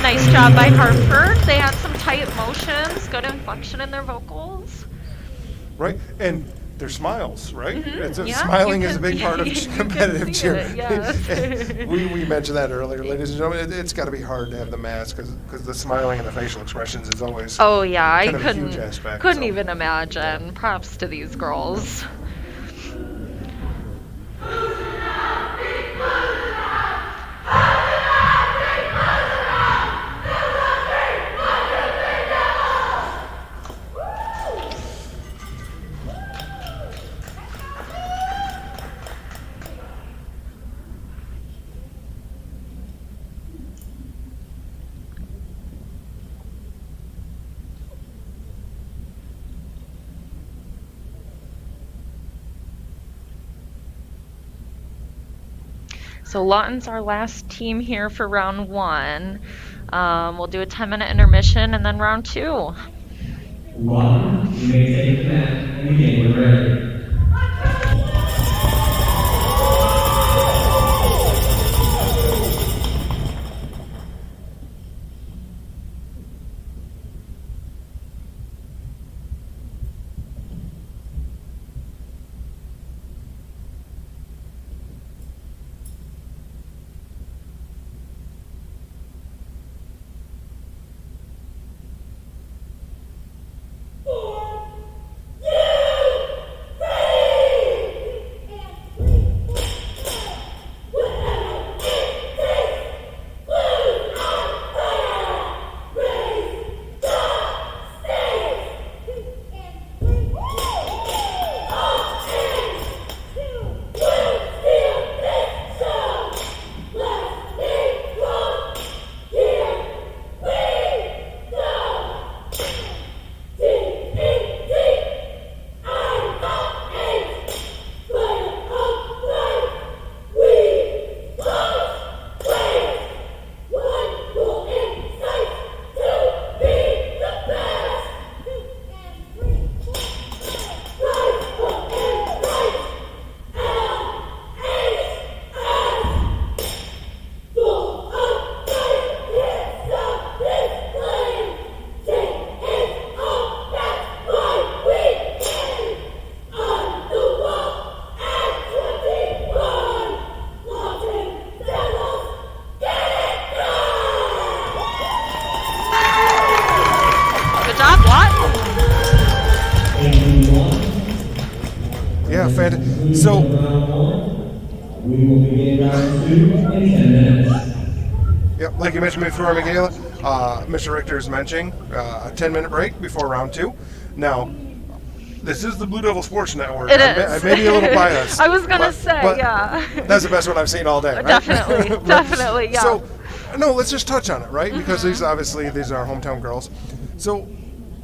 F: Nice job by Hartford. They had some tight motions, good inflection in their vocals.
D: Right, and their smiles, right?
F: Yeah,
D: Smiling
F: you
D: is a
F: can-
D: big part of
F: you can
D: competitive
F: see
D: cheer.
F: it, yes.
D: we mentioned that earlier, ladies and gentlemen. It's got to be hard to have the mask because the smiling and the facial expressions is always
F: Oh yeah, I
D: kind of a huge aspect,
F: couldn't
D: so.
F: even imagine. Props to these girls. So Lawton's our last team here for round 1. We'll do a 10-minute intermission and then round 2.
E: One, you may take the mat and begin, we're ready. conclusion
D: So-
E: of round one. We will begin round 2 in 10 minutes.
D: Yep, like you mentioned before, Michaela, Mr. Richter is mentioning a 10-minute break before round 2. Now, this is the Blue Devil Sports Network.
F: It
D: I
F: is.
D: may be a little biased.
F: I was gonna
D: but-
F: say,
D: but
F: yeah.
D: That's the best one I've seen all day, right?
F: Definitely,
D: Right.
F: definitely, yeah.
D: So, no, let's just touch on it, right? Because these are our hometown girls. So,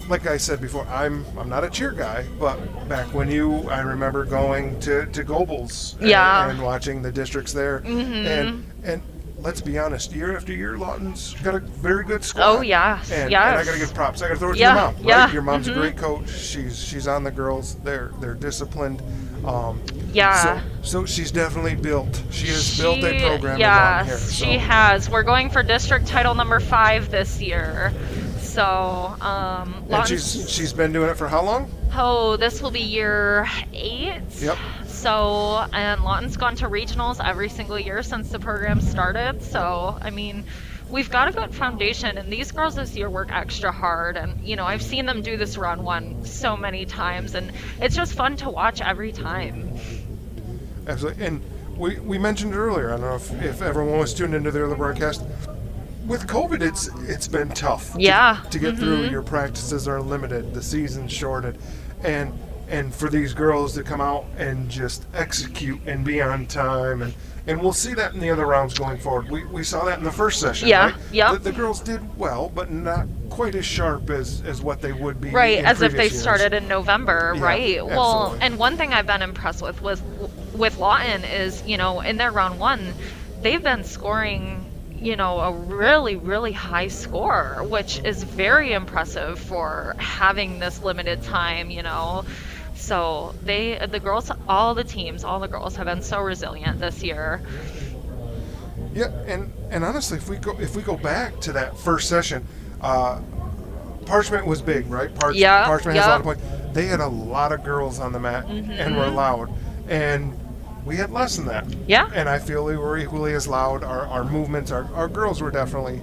D: like I said before, I'm not a cheer guy, but back when I remember going to Goebels
F: Yeah.
D: and watching the districts there, and let's be honest, year after year, Lawton's got a very good squad.
F: Oh, yes,
D: and
F: yes.
D: I got to give props. I got to throw it
F: Yeah,
D: to your mom. Right?
F: yeah,
D: Your mom's a great coach. She's on the girls. They're disciplined.
F: Yeah.
D: So she's definitely built. She has built a program in Lawton
F: Yes,
D: here. So.
F: she has. We're going for district title number 5 this year. So,
D: And
F: Lawton's-
D: she's been doing it for how long?
F: Oh, this will be year 8.
D: Yep.
F: So, and Lawton's gone to regionals every single year since the program started. So, I mean, we've got a good foundation, and these girls this year work extra hard. And, I've seen them do this round 1 so many times, and it's just fun to watch every time.
D: Absolutely. And we mentioned earlier, I don't know if everyone was tuned into the early broadcast, with COVID, it's been tough.
F: Yeah.
D: To get through. Your practices are limited. The season's shorted, and for these girls to come out and just execute and be on time, and we'll see that in the other rounds going forward. We saw that in the first session.
F: Yeah,
D: Right?
F: yep.
D: The girls did well, but not quite as sharp as what they would be.
F: Right,
D: in
F: as if they
D: previous years.
F: started in November,
D: Yeah,
F: right? Well,
D: absolutely.
F: and one thing I've been impressed with Lawton is, in their round 1, they've been scoring, a really, really high score, which is very impressive for having this limited time, So the girls, all the girls have been so resilient this year.
D: Yeah, and honestly, if we go back to that first session, Parchment was big, right?
F: Yeah,
D: Parchment has a
F: yeah.
D: lot of points. They had a lot of girls on the mat and were loud, and we had less than that.
F: Yeah.
D: And I feel we were equally as loud. Our movements, our girls were definitely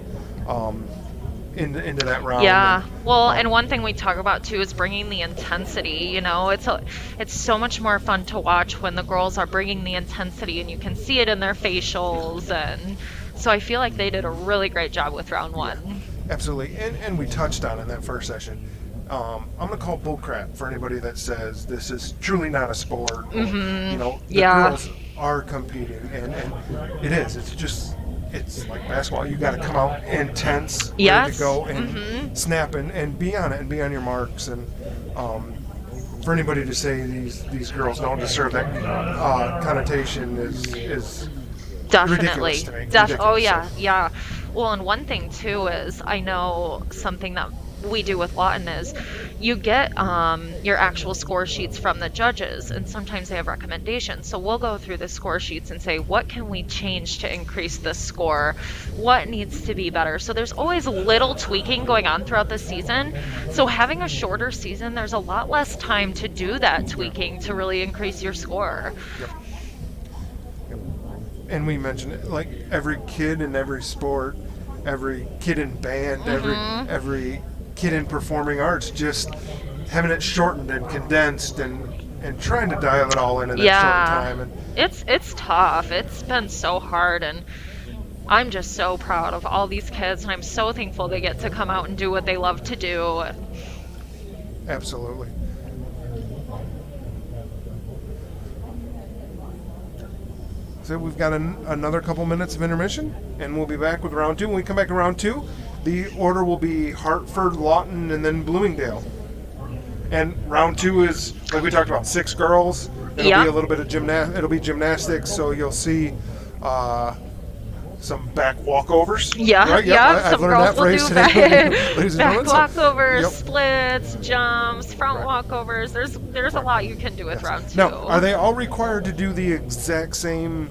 D: into that round.
F: Yeah.
D: And,
F: Well, and one thing we talk about too is bringing the intensity. It's so much more fun to watch when the girls are bringing the intensity, and you can see it in their facials. And so I feel like they did a really great job with round 1.
D: Absolutely, and we touched on in that first session. I'm going to call bullcrap for anybody that says this is truly not a sport. Or, the
F: Yeah.
D: girls are competing, and it is. It's like basketball. You got to come out intense, ready
F: Yes.
D: to go and snap and be on it and be on your marks. And for anybody to say these girls don't deserve that connotation is
F: Definitely.
D: ridiculous to me.
F: Oh
D: Ridiculous.
F: yeah, yeah. Well, and one thing too is I know something that we do with Lawton is you get your actual score sheets from the judges, and sometimes they have recommendations. So we'll go through the score sheets and say, what can we change to increase this score? What needs to be better? So there's always little tweaking going on throughout the season. So having a shorter season, there's a lot less time to do that tweaking to really increase your score.
D: And we mentioned it, like every kid in every sport, every kid in band, every kid in performing arts, just having it shortened and condensed and trying to dial it all in that short time. And
F: It's tough. It's been so hard, and I'm just so proud of all these kids, and I'm so thankful they get to come out and do what they love to do.
D: absolutely. So we've got another couple minutes of intermission, and we'll be back with round 2. When we come back to round 2, the order will be Hartford, Lawton, and then Bloomingdale. And round 2 is, like we talked about, 6 girls. It'll
F: Yeah.
D: be a little bit of gymnastics, so you'll see some back walkovers.
F: Yeah,
D: right? Yep,
F: yeah.
D: I've
F: Some
D: learned
F: girls
D: that
F: will
D: phrase
F: do
D: today,
F: back,
D: ladies and
F: back
D: gentlemen. So-
F: walkovers,
D: Yep.
F: splits, jumps, front walkovers. There's a lot you can do with round 2.
D: Now, are they all required to do the exact same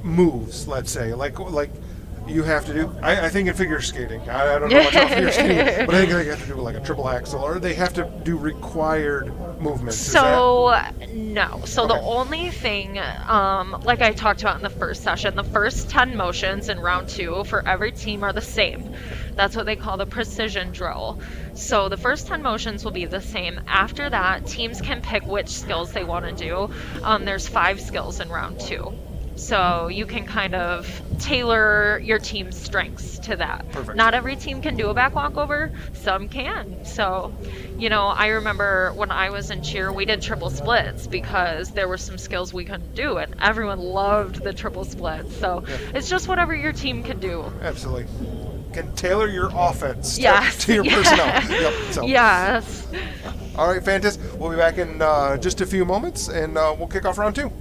D: moves? Let's say, like you have to do. I think in figure skating. I don't know much about figure skating, but I think they have to do like a triple axel, or they have to do required movements. Is
F: So no. So the
D: Okay.
F: only thing, like I talked about in the first session, the first 10 motions in round 2 for every team are the same. That's what they call the precision drill. So the first 10 motions will be the same. After that, teams can pick which skills they want to do. There's 5 skills in round 2. So you can kind of tailor your team's strengths to that.
D: Perfect.
F: Not every team can do a back walkover, some can. So, I remember when I was in cheer, we did triple splits because there were some skills we couldn't do, and everyone loved the triple splits. So it's just whatever your team can do.
D: Absolutely. Can tailor your offense
F: Yes.
D: to your personnel. Yep. So.
F: Yes.
D: All right, fantastic. We'll be back in just a few moments, and we'll kick off round 2.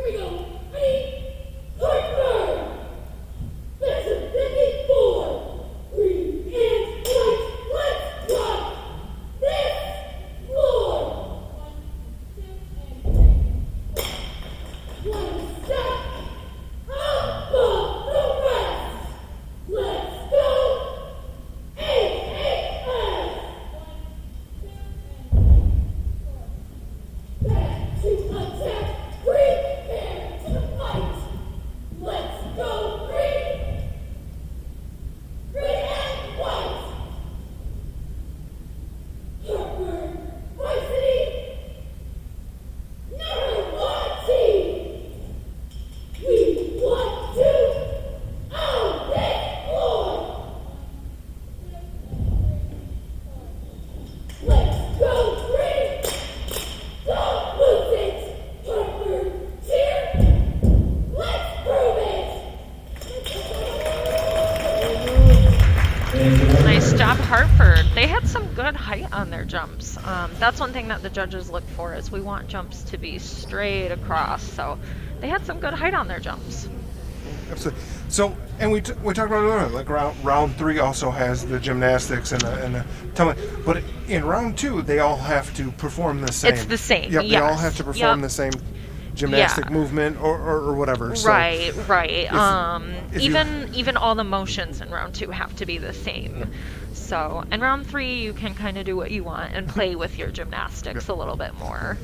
H: we go. Ready? Partner! That's a 54. Green and white. Let's rock this floor. 1, 2, and 3. One step. Above the rest. Let's go. 8, 8, 1, 2, and 3. Back to attack. Prepare to fight. Let's go. Green. Green and white. Harper Varsity. Number 1 team. We want to own this floor. Let's go, Green. Don't lose it. Harper, cheer. Let's prove it.
F: Nice job, Hartford. They had some good height on their jumps. That's one thing that the judges look for is we want jumps to be straight across. So they had some good height on their jumps.
D: Absolutely. So, and we talked about it earlier, like round 3 also has the gymnastics and the tumbling, but in round 2 they all have to perform the same.
F: It's the same,
D: Yep, they all
F: yes.
D: have to perform
F: Yep.
D: the same gymnastic
F: Yeah.
D: movement or whatever. So
F: Right.
D: if you-
F: Even all the motions in round 2 have to be the same. So in round 3 you can kind of do what you want and play with your gymnastics a little bit more.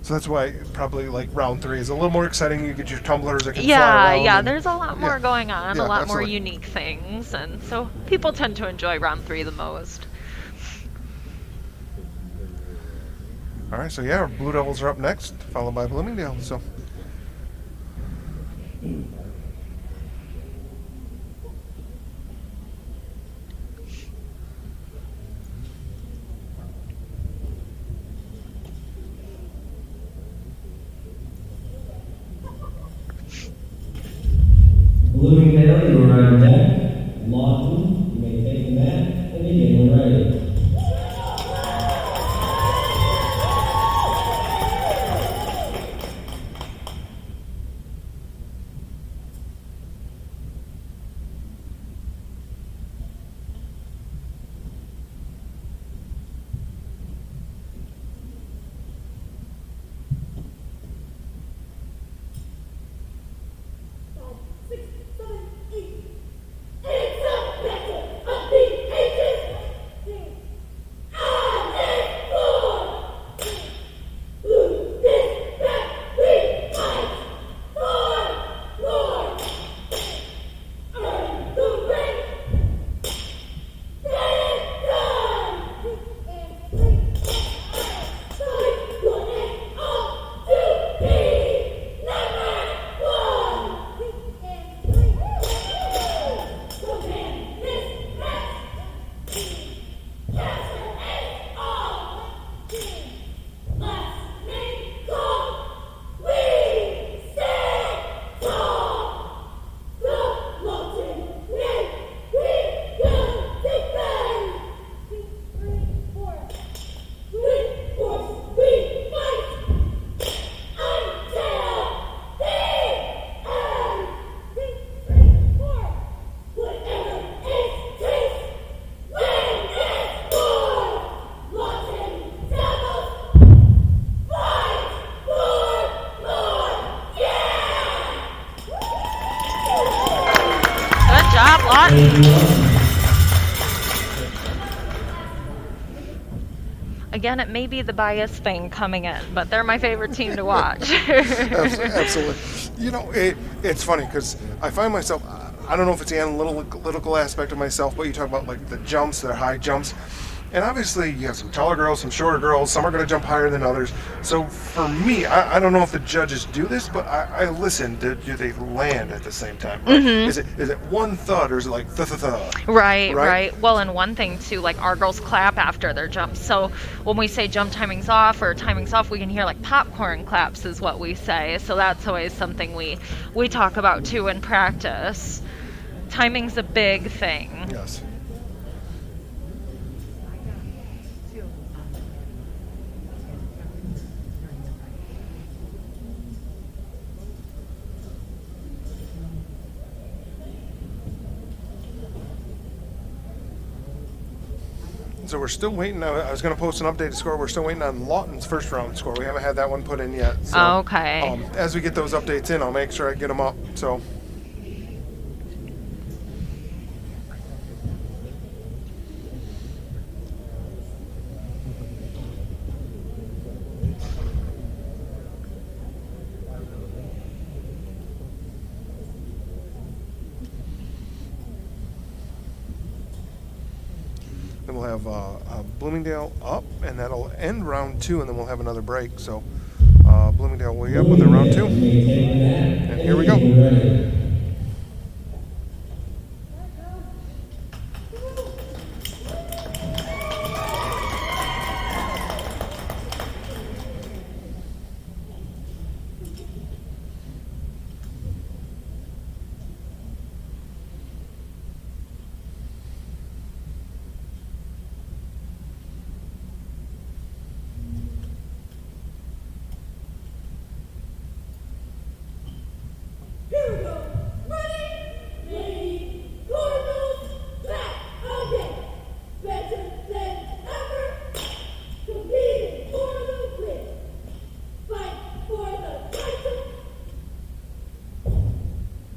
D: So that's why probably like round 3 is a little more exciting. You get your tumblers that can fly
F: Yeah,
D: around.
F: yeah.
D: and-
F: There's a lot more
D: yeah.
F: going on,
D: Yeah,
F: a lot
D: absolutely.
F: more unique things, and so people tend to enjoy round 3 the most.
D: All right, so yeah, our Blue Devils are up next, followed by Bloomingdale. So
E: Bloomingdale, you are on deck. Lawton, you may take the mat and begin when ready.
F: Good job, Lawton.
E: Thank you, Lawton.
F: Again, it may be the bias thing coming in, but they're my favorite team to watch.
D: Absolutely. You know, it's funny because I find myself, I don't know if it's the analytical aspect of myself, but you talk about like the jumps, they're high jumps. And obviously you have some taller girls, some shorter girls, some are going to jump higher than others. So for me, I don't know if the judges do this, but I listen. Do they land at the same time? Right? Is it one thud or is it like th-th-th?
F: Right. Well, and one thing too, like our girls clap after their jumps. So when we say jump timing's off or timing's off, we can hear like popcorn claps is what we say. So that's always something we talk about too in practice. Timing's a big thing.
D: Yes. So we're still waiting. I was going to post an updated score. We're still waiting on Lawton's first round score. We haven't had that one put in yet. So,
F: Okay.
D: As we get those updates in, I'll make sure I get them up. So. Then we'll have Bloomingdale up, and that'll end round 2, and then we'll have another break. So Bloomingdale will be up with their round 2. And here we go.
H: Here we go. Ready? Lady Cardinals back again. Better than ever. Competing for the win. Fight for the title.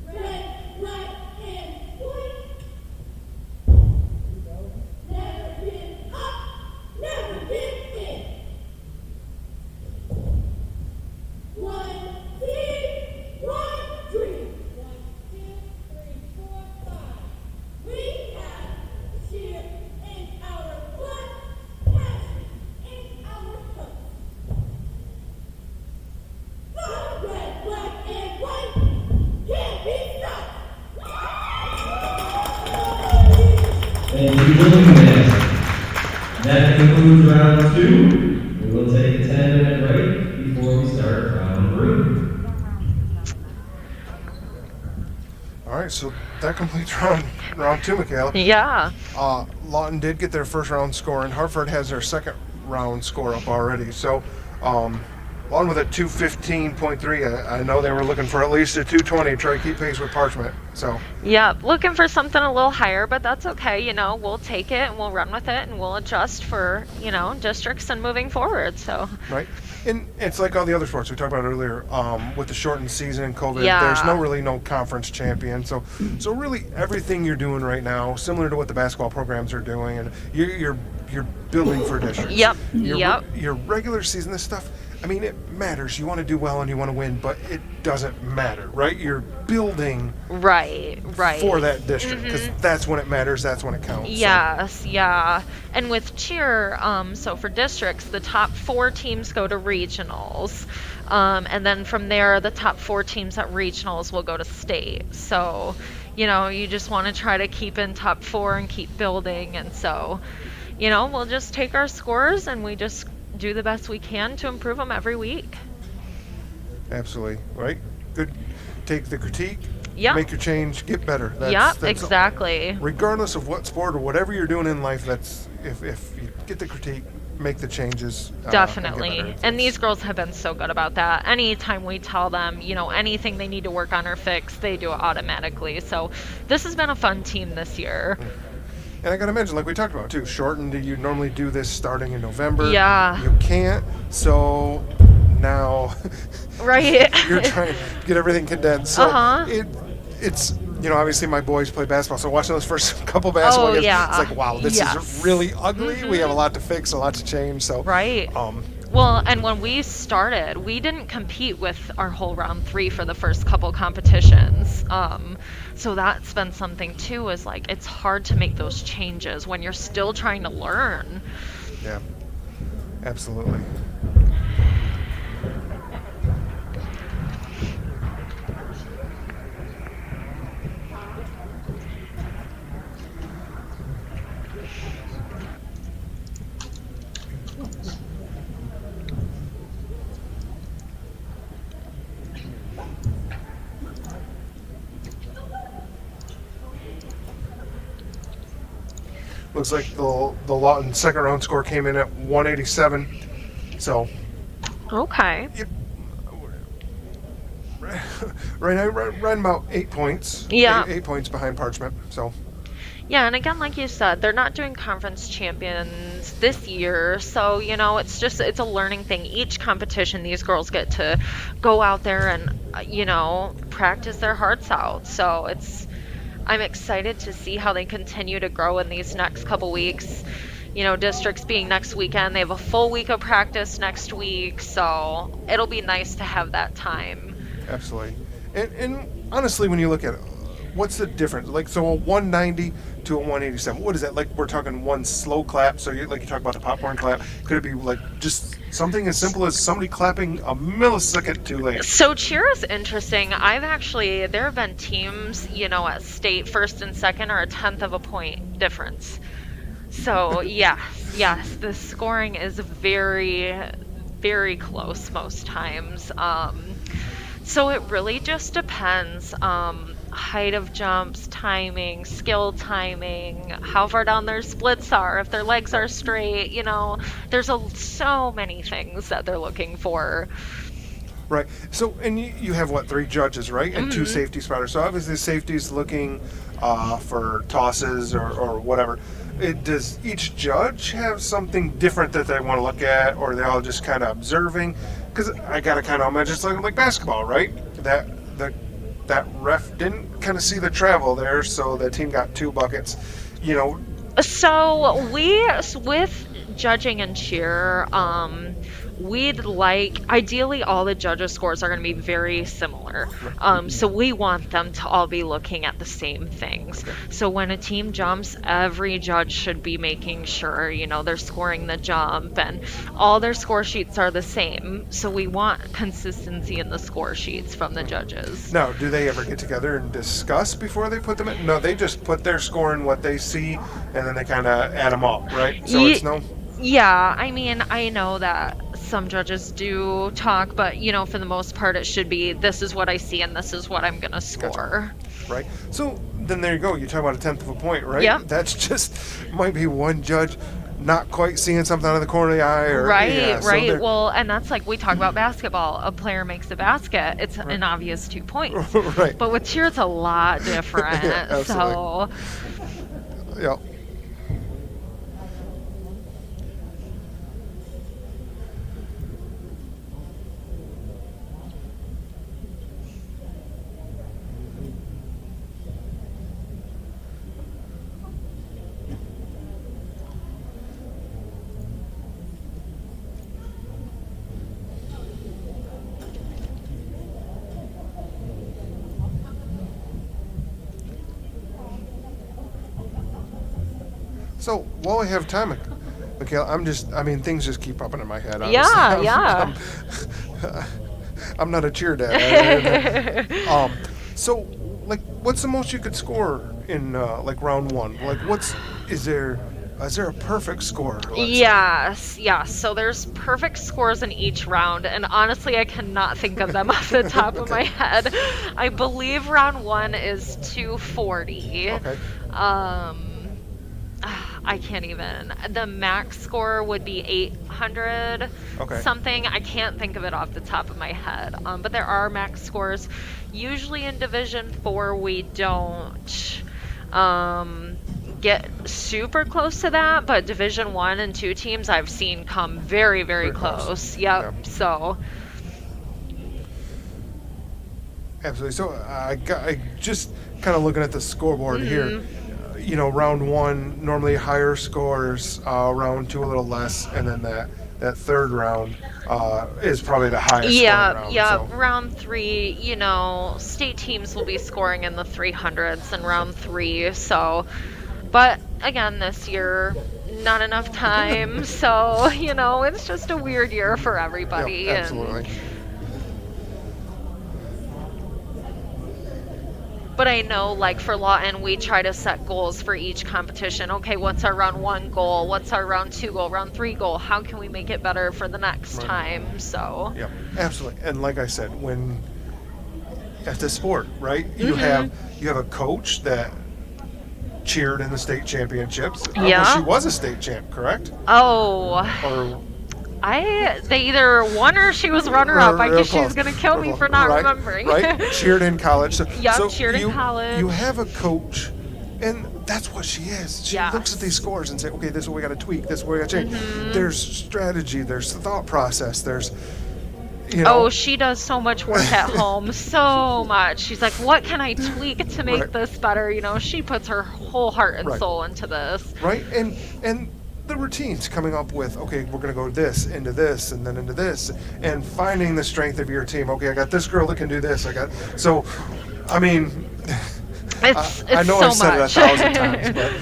H: Red, black, and white. Never give up. Never give in. One team, one dream. 1, 2, 3, 4, 5. We have cheer in our blood, passion in our cups. The red, black, and white can't be stopped.
E: Thank you for doing that. That concludes round 2. We will take a 10-minute break before we start round 3.
D: All right, so that completes round 2, Michaela.
F: Yeah.
D: Lawton did get their first round score, and Hartford has their second round score up already. So Lawton with a 215.3. I know they were looking for at least a 220 to try to keep pace with Parchment. So
F: Yeah, looking for something a little higher, but that's okay. You know, we'll take it and we'll run with it and we'll adjust for, you know, districts and moving forward. So,
D: right, and it's like all the other sports we talked about earlier. With the shortened season and COVID,
F: Yeah.
D: there's no conference champion. So really everything you're doing right now, similar to what the basketball programs are doing, and you're building for districts.
F: Yep,
D: Your,
F: yep.
D: Your regular season, this stuff. I mean, it matters. You want to do well and you want to win, but it doesn't matter, right? You're building
F: right.
D: for that district because that's when it matters. That's when it counts. So.
F: Yes, yeah. And with cheer, so for districts, the top 4 teams go to regionals. And then from there, the top 4 teams at regionals will go to state. So, you know, you just want to try to keep in top 4 and keep building. And so, you know, we'll just take our scores and we just do the best we can to improve them every week.
D: Absolutely, right? Good. Take the critique.
F: Yep.
D: Make your change. Get better.
F: Yep, exactly.
D: Regardless of what sport or whatever you're doing in life, that's if you get the critique, make the changes.
F: Definitely.
D: And get better.
F: And these girls have been so good about that. Anytime we tell them, you know, anything they need to work on or fix, they do it automatically. So this has been a fun team this year.
D: And I gotta mention, like we talked about too, shortened. You normally do this starting in November.
F: Yeah.
D: You can't. So now
F: Right.
D: you're trying to get everything condensed. So
F: Uh-huh.
D: it's you know, obviously my boys play basketball, so watching those first couple basketball games,
F: yeah.
D: it's like, wow, this is really ugly. We have a lot to fix, a lot to change. So
F: Right. Well, and when we started, we didn't compete with our whole round 3 for the first couple competitions. So that's been something too, is like, it's hard to make those changes when you're still trying to learn.
D: yeah, absolutely. Looks like the Lawton second round score came in at 187. So
F: Okay.
D: right about 8 points.
F: Yeah.
D: 8 points behind Parchment. So
F: Yeah, and again, like you said, they're not doing conference champions this year, so it's a learning thing. Each competition, these girls get to go out there and practice their hearts out. So I'm excited to see how they continue to grow in these next couple weeks. Districts being next weekend, they have a full week of practice next week, so it'll be nice to have that time.
D: Absolutely. And honestly, when you look at it, what's the difference? Like, so a 190 to a 187, what is that? Like, we're talking one slow clap, so you talk about the popcorn clap. Could it be like just something as simple as somebody clapping a millisecond too late?
F: So cheer is interesting. There have been teams, at state first and second are a 1/10 of a point difference. So yes, the scoring is very, very close most times. So it really just depends. Height of jumps, timing, skill timing, how far down their splits are, if their legs are straight, there's so many things that they're looking for.
D: Right. So, and you have what, 3 judges, right? And 2 safety spotters. So obviously the safety's looking for tosses or whatever. Does each judge have something different that they want to look at, or are they all just kind of observing? Because I got to kind of imagine it's like basketball, right? That ref didn't kind of see the travel there, so the team got 2 buckets,
F: So with judging and cheer, we'd ideally all the judges' scores are going to be very similar. So we want them to all be looking at the same things. So when a team jumps, every judge should be making sure, they're scoring the jump and all their score sheets are the same. So we want consistency in the score sheets from the judges.
D: Now, do they ever get together and discuss before they put them in? No, they just put their score in what they see and then they kind of add them up, right? So it's no...
F: Yeah, I mean, I know that some judges do talk, but for the most part it should be, this is what I see and this is what I'm gonna score.
D: Gotcha. Right. So then there you go. You talk about a 1/10 of a point, right?
F: Yep.
D: That's just might be one judge not quite seeing something out of the corner of the eye, or
F: right.
D: So
F: well, and that's like we talk about basketball. A player makes a basket. It's an obvious 2 points.
D: Right.
F: But with cheer, it's a lot different.
D: Yeah, absolutely.
F: So.
D: Yeah. So while we have time, Michaela, things just keep popping in my head. Honestly.
F: Yeah.
D: I'm not a cheer dad. So, like, what's the most you could score in round 1? Like, is there a perfect score?
F: Yes. So there's perfect scores in each round, and honestly, I cannot think of them off the top of my head. I believe round 1 is 240.
D: Okay.
F: I can't even. The max score would be 800 something. I can't think of it off the top of my head. But there are max scores. Usually in Division 4, we don't get super close to that, but Division 1 and 2 teams I've seen come very, very close. Yep. Yeah. So.
D: Absolutely. So I just kind of looking at the scoreboard here. Round 1 normally higher scores, round 2 a little less, and then that third round is probably the highest scoring round.
F: So. Round 3, state teams will be scoring in the 300s in round 3. So, but again, this year, not enough time. So, it's just a weird year for everybody.
D: Yep, absolutely.
F: But I know, for Lawton, we try to set goals for each competition. Okay, what's our round 1 goal? What's our round 2 goal? Round 3 goal? How can we make it better for the next time? So.
D: Yeah, absolutely. And like I said, when at the sport, right? You have a coach that cheered in the state championships.
F: Yeah.
D: Well, she was a state champ, correct?
F: Oh.
D: Or.
F: They either won or she was runner-up. I guess she's going to kill me for not remembering.
D: Right, cheered in college. So
F: cheered in college.
D: You have a coach, and that's what she is. She
F: Yes.
D: looks at these scores and say, okay, this is what we got to tweak. This is what we got to change.
F: Mm-hmm.
D: There's strategy. There's thought process. There's, you know.
F: Oh, she does so much work at home, so much. She's like, what can I tweak to make
D: Right.
F: this better? You know, she puts her whole heart and
D: Right.
F: soul into this.
D: Right? And the routines coming up with, okay, we're going to go this, into this, and then into this, and finding the strength of your team. Okay, I got this girl that can do this. So, I mean,
F: It's
D: I know
F: so
D: I've said
F: much.
D: it 1,000 times, but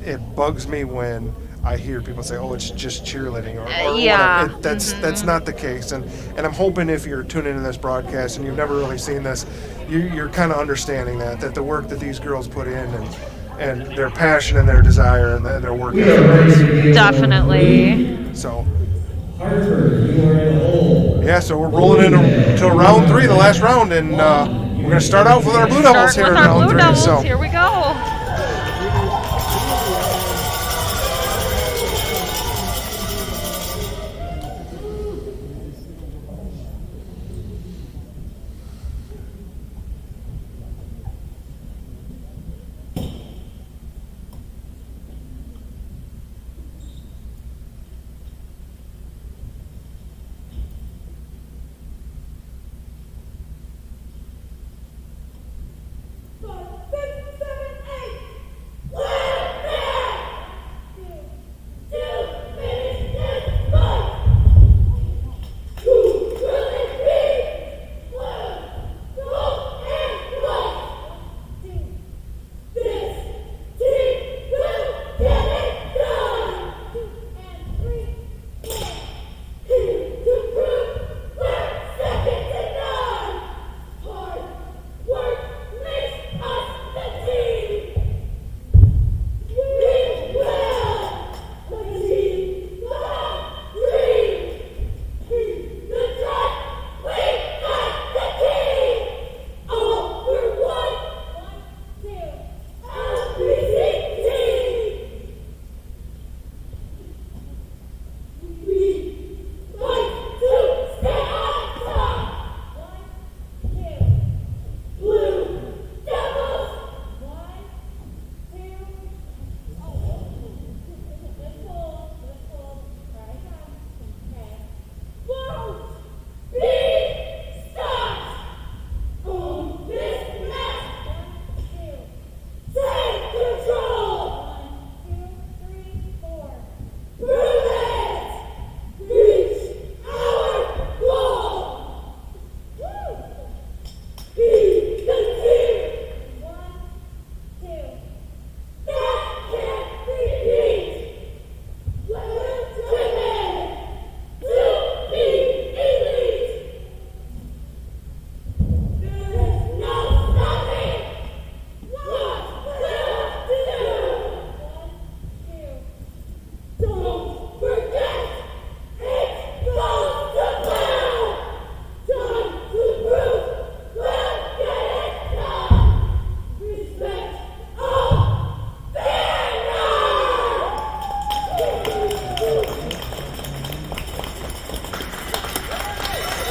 D: it bugs me when I hear people say, "Oh, it's just cheerleading," or
F: Yeah.
D: whatever. That's not the case, and I'm hoping if you're tuning in this broadcast and you've never really seen this, you're kind of understanding that the work that these girls put in and their passion and their desire and their work
E: We are ready to begin.
F: Definitely.
D: So
E: Hartford, you are in the hole.
D: yeah, so we're rolling into round 3, the last round, and we're gonna start out with our Blue Devils
F: Start
D: here
F: with
D: in
F: our
D: round
F: Blue
D: 3.
F: Devils.
D: So
F: Here we go.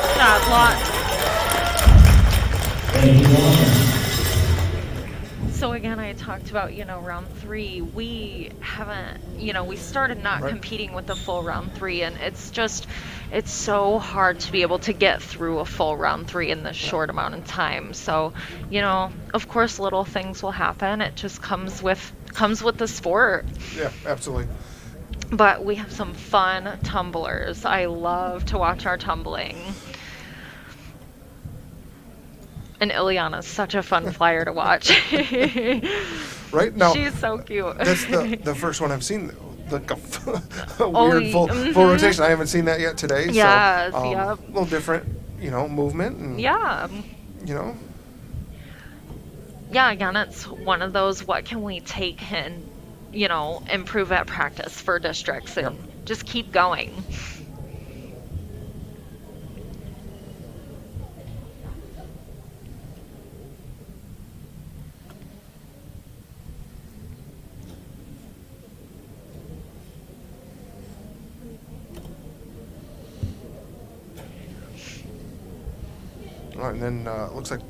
F: That lot.
E: Thank you, Walker.
F: So again, I talked about, round 3. We haven't, we started not
D: Right.
F: competing with the full round 3, and it's so hard to be able to get through a full round 3 in this short amount of time. So, of course, little things will happen. It just comes with the sport.
D: yeah, absolutely.
F: But we have some fun tumblers. I love to watch our tumbling. And Ileana's such a fun flyer to watch.
D: Right now,
F: She's so cute.
D: that's the first one I've seen. Like a
F: Oh,
D: weird full rotation. I haven't seen that yet today.
F: Yes,
D: so,
F: yep.
D: A little different, movement and
F: Yeah. Yeah, again, it's one of those, what can we take and, improve at practice for districts and just keep going.
D: All right, and then looks like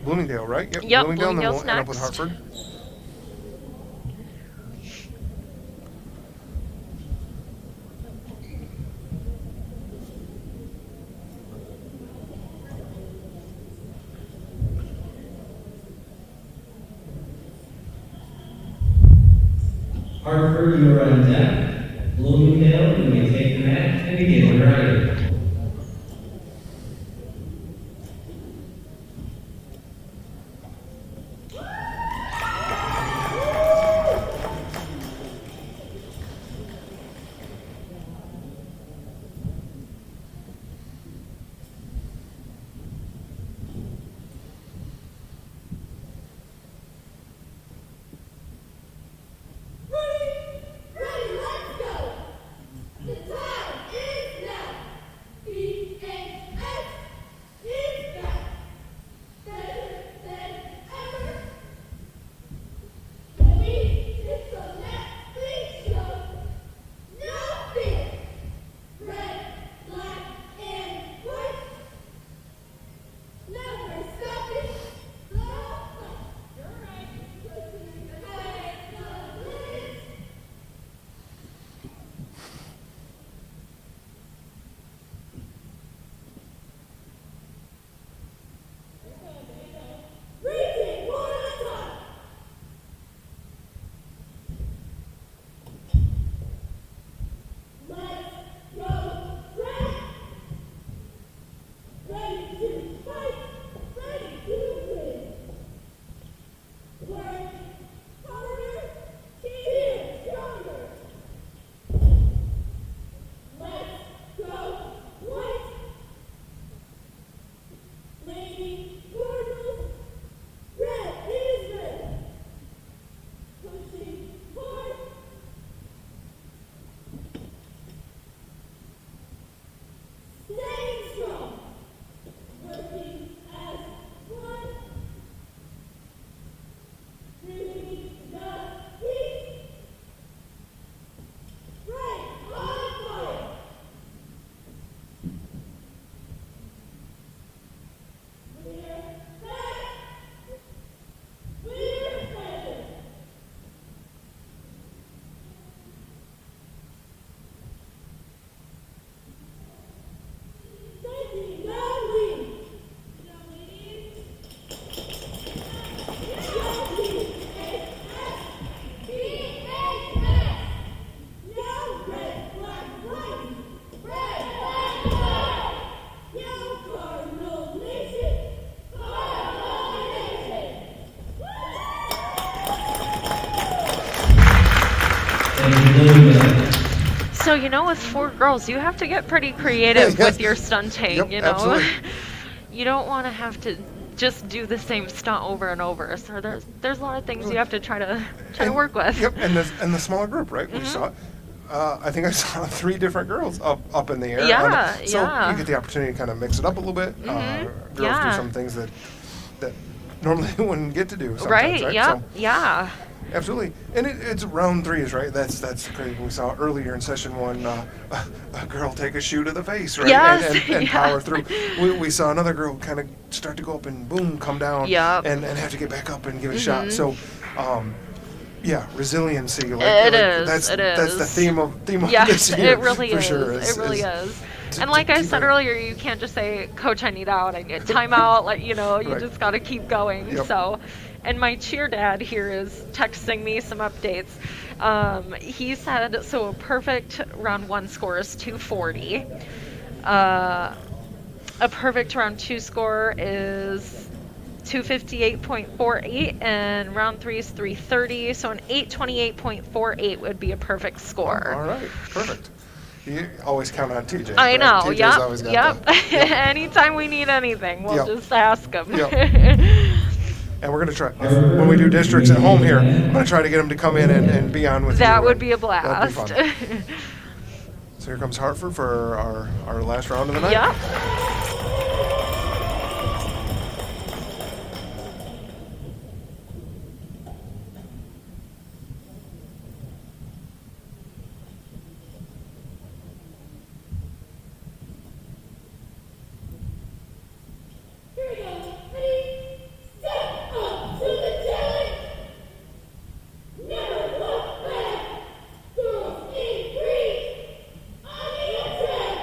D: Bloomingdale, right?
F: Yep,
D: Bloomingdale, and then we'll
F: Bloomingdale's
D: end up with
F: next.
D: Hartford.
E: Hartford, you are on deck. Bloomingdale, you may take the mat and begin when ready.
H: Ready? Ready, let's go! The time is now! BAS is back! Better than ever! Ready? It's the next big show! No fear! Red, black, and white! Never stopping the fight! You're right! Pushing ahead the limits! Racing for the top! Let's go, Red! Ready to fight, ready to win. Work harder, cheer stronger. Let's go, White! Lady Cardinals, red is red. Pushing hard. Staying strong. Working as one. Bringing the heat. Red on fire. We're back. We're better. Taking the lead. No red, black, white. Red, black, white. Yellow Cardinal Nation. Cardinal Nation.
E: Thank you, Bloomingdale.
F: So, you know, with 4 girls, you have to get pretty creative
D: Yeah.
F: with your stunting,
D: Yep,
F: you know?
D: absolutely.
F: You don't want to have to just do the same stunt over and over. So there's a lot of things you have to try to work with.
D: Yep, and the smaller group, right? We saw, I think I saw 3 different girls up in the air.
F: Yeah,
D: So
F: yeah.
D: you get the opportunity to kind of mix it up a little bit. Girls
F: yeah.
D: do some things that normally they wouldn't get to do sometimes,
F: Right,
D: right?
F: yep,
D: So,
F: yeah.
D: absolutely. And it's round 3s, right? That's crazy. We saw earlier in session 1 a girl take a shoe to the face, right?
F: Yes,
D: And
F: yeah.
D: power through. We saw another girl kind of start to go up and boom, come down
F: Yep.
D: and have to get back up and give it a shot. So, yeah, resiliency. Like,
F: It
D: like
F: is,
D: That's
F: it
D: that's the
F: is.
D: theme of this
F: Yes,
D: year.
F: it really
D: for
F: is.
D: Sure.
F: It really is.
D: to-
F: And like
D: to
F: I
D: keep
F: said
D: it-
F: earlier, you can't just say, Coach, I need out, I need timeout. Like, you know, you
D: Right.
F: just got to keep going.
D: Yep.
F: So, and my cheer dad here is texting me some updates. He said, so a perfect round 1 score is 240. A perfect round 2 score is 258.48, and round 3 is 330. So an 828.48 would be a perfect score.
D: All right, perfect. You always count on TJ.
F: I
D: right?
F: know.
D: TJ's
F: Yep.
D: always got
F: Yep.
D: the-
F: Anytime we need anything, we'll
D: Yep.
F: just ask him.
D: Yep. And we're going to try, when we do districts at home here, I'm going to try to get them to come in and be on with you.
F: That would be a
D: That'd be
F: blast.
D: fun. So here comes Hartford for our last round of the night.
F: Yep.
H: Here we go. Ready? Step up to the challenge. Never look back. Girls in green. On the attack.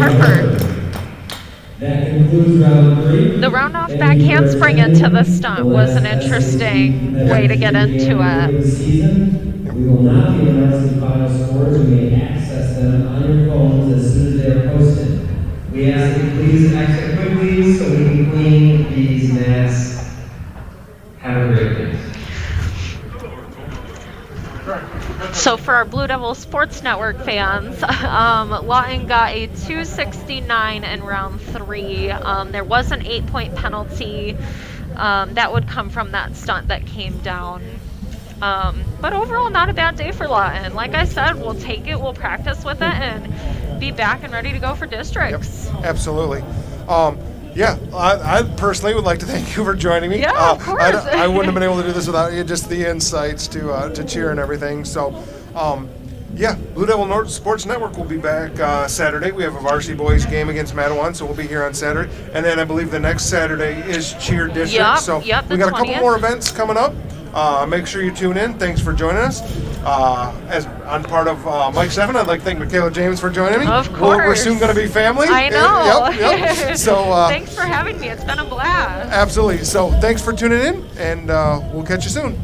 F: Hartford.
E: That concludes round 3.
F: The round off
E: Thank
F: back
E: you for
F: handspring into the
E: attending
F: stunt
E: the
F: was an
E: last
F: interesting
E: SMCCC
F: way to get into
E: of the
F: it.
E: season. We will not be announcing final scores. You may access them on your phones as soon as they are posted. We ask that you please exit quickly so we can clean these mats. Have a great day.
F: So for our Blue Devil Sports Network fans, Lawton got a 269 in round 3. There was an 8-point penalty that would come from that stunt that came down. But overall, not a bad day for Lawton. Like I said, we'll take it, we'll practice with it, and be back and ready to go for districts.
D: Yep, absolutely. Yeah, I personally would like to thank you for joining me.
F: Yeah, of course.
D: I wouldn't have been able to do this without you, just the insights to cheer and everything. So, yeah, Blue Devil North Sports Network will be back Saturday. We have a varsity boys game against Madawan, so we'll be here on Saturday. And then I believe the next Saturday is cheer district.
F: Yep,
D: so
F: yep,
D: we
F: the
D: got a couple
F: 20th.
D: more events coming up. Make sure you tune in. Thanks for joining us. As I'm part of Mike 7, I'd like to thank Michaela James for joining me.
F: Of
D: We're
F: course.
D: soon going to be family.
F: I know.
D: Yep. So
F: Thanks for having me. It's been a blast.
D: absolutely. So thanks for tuning in, and we'll catch you soon.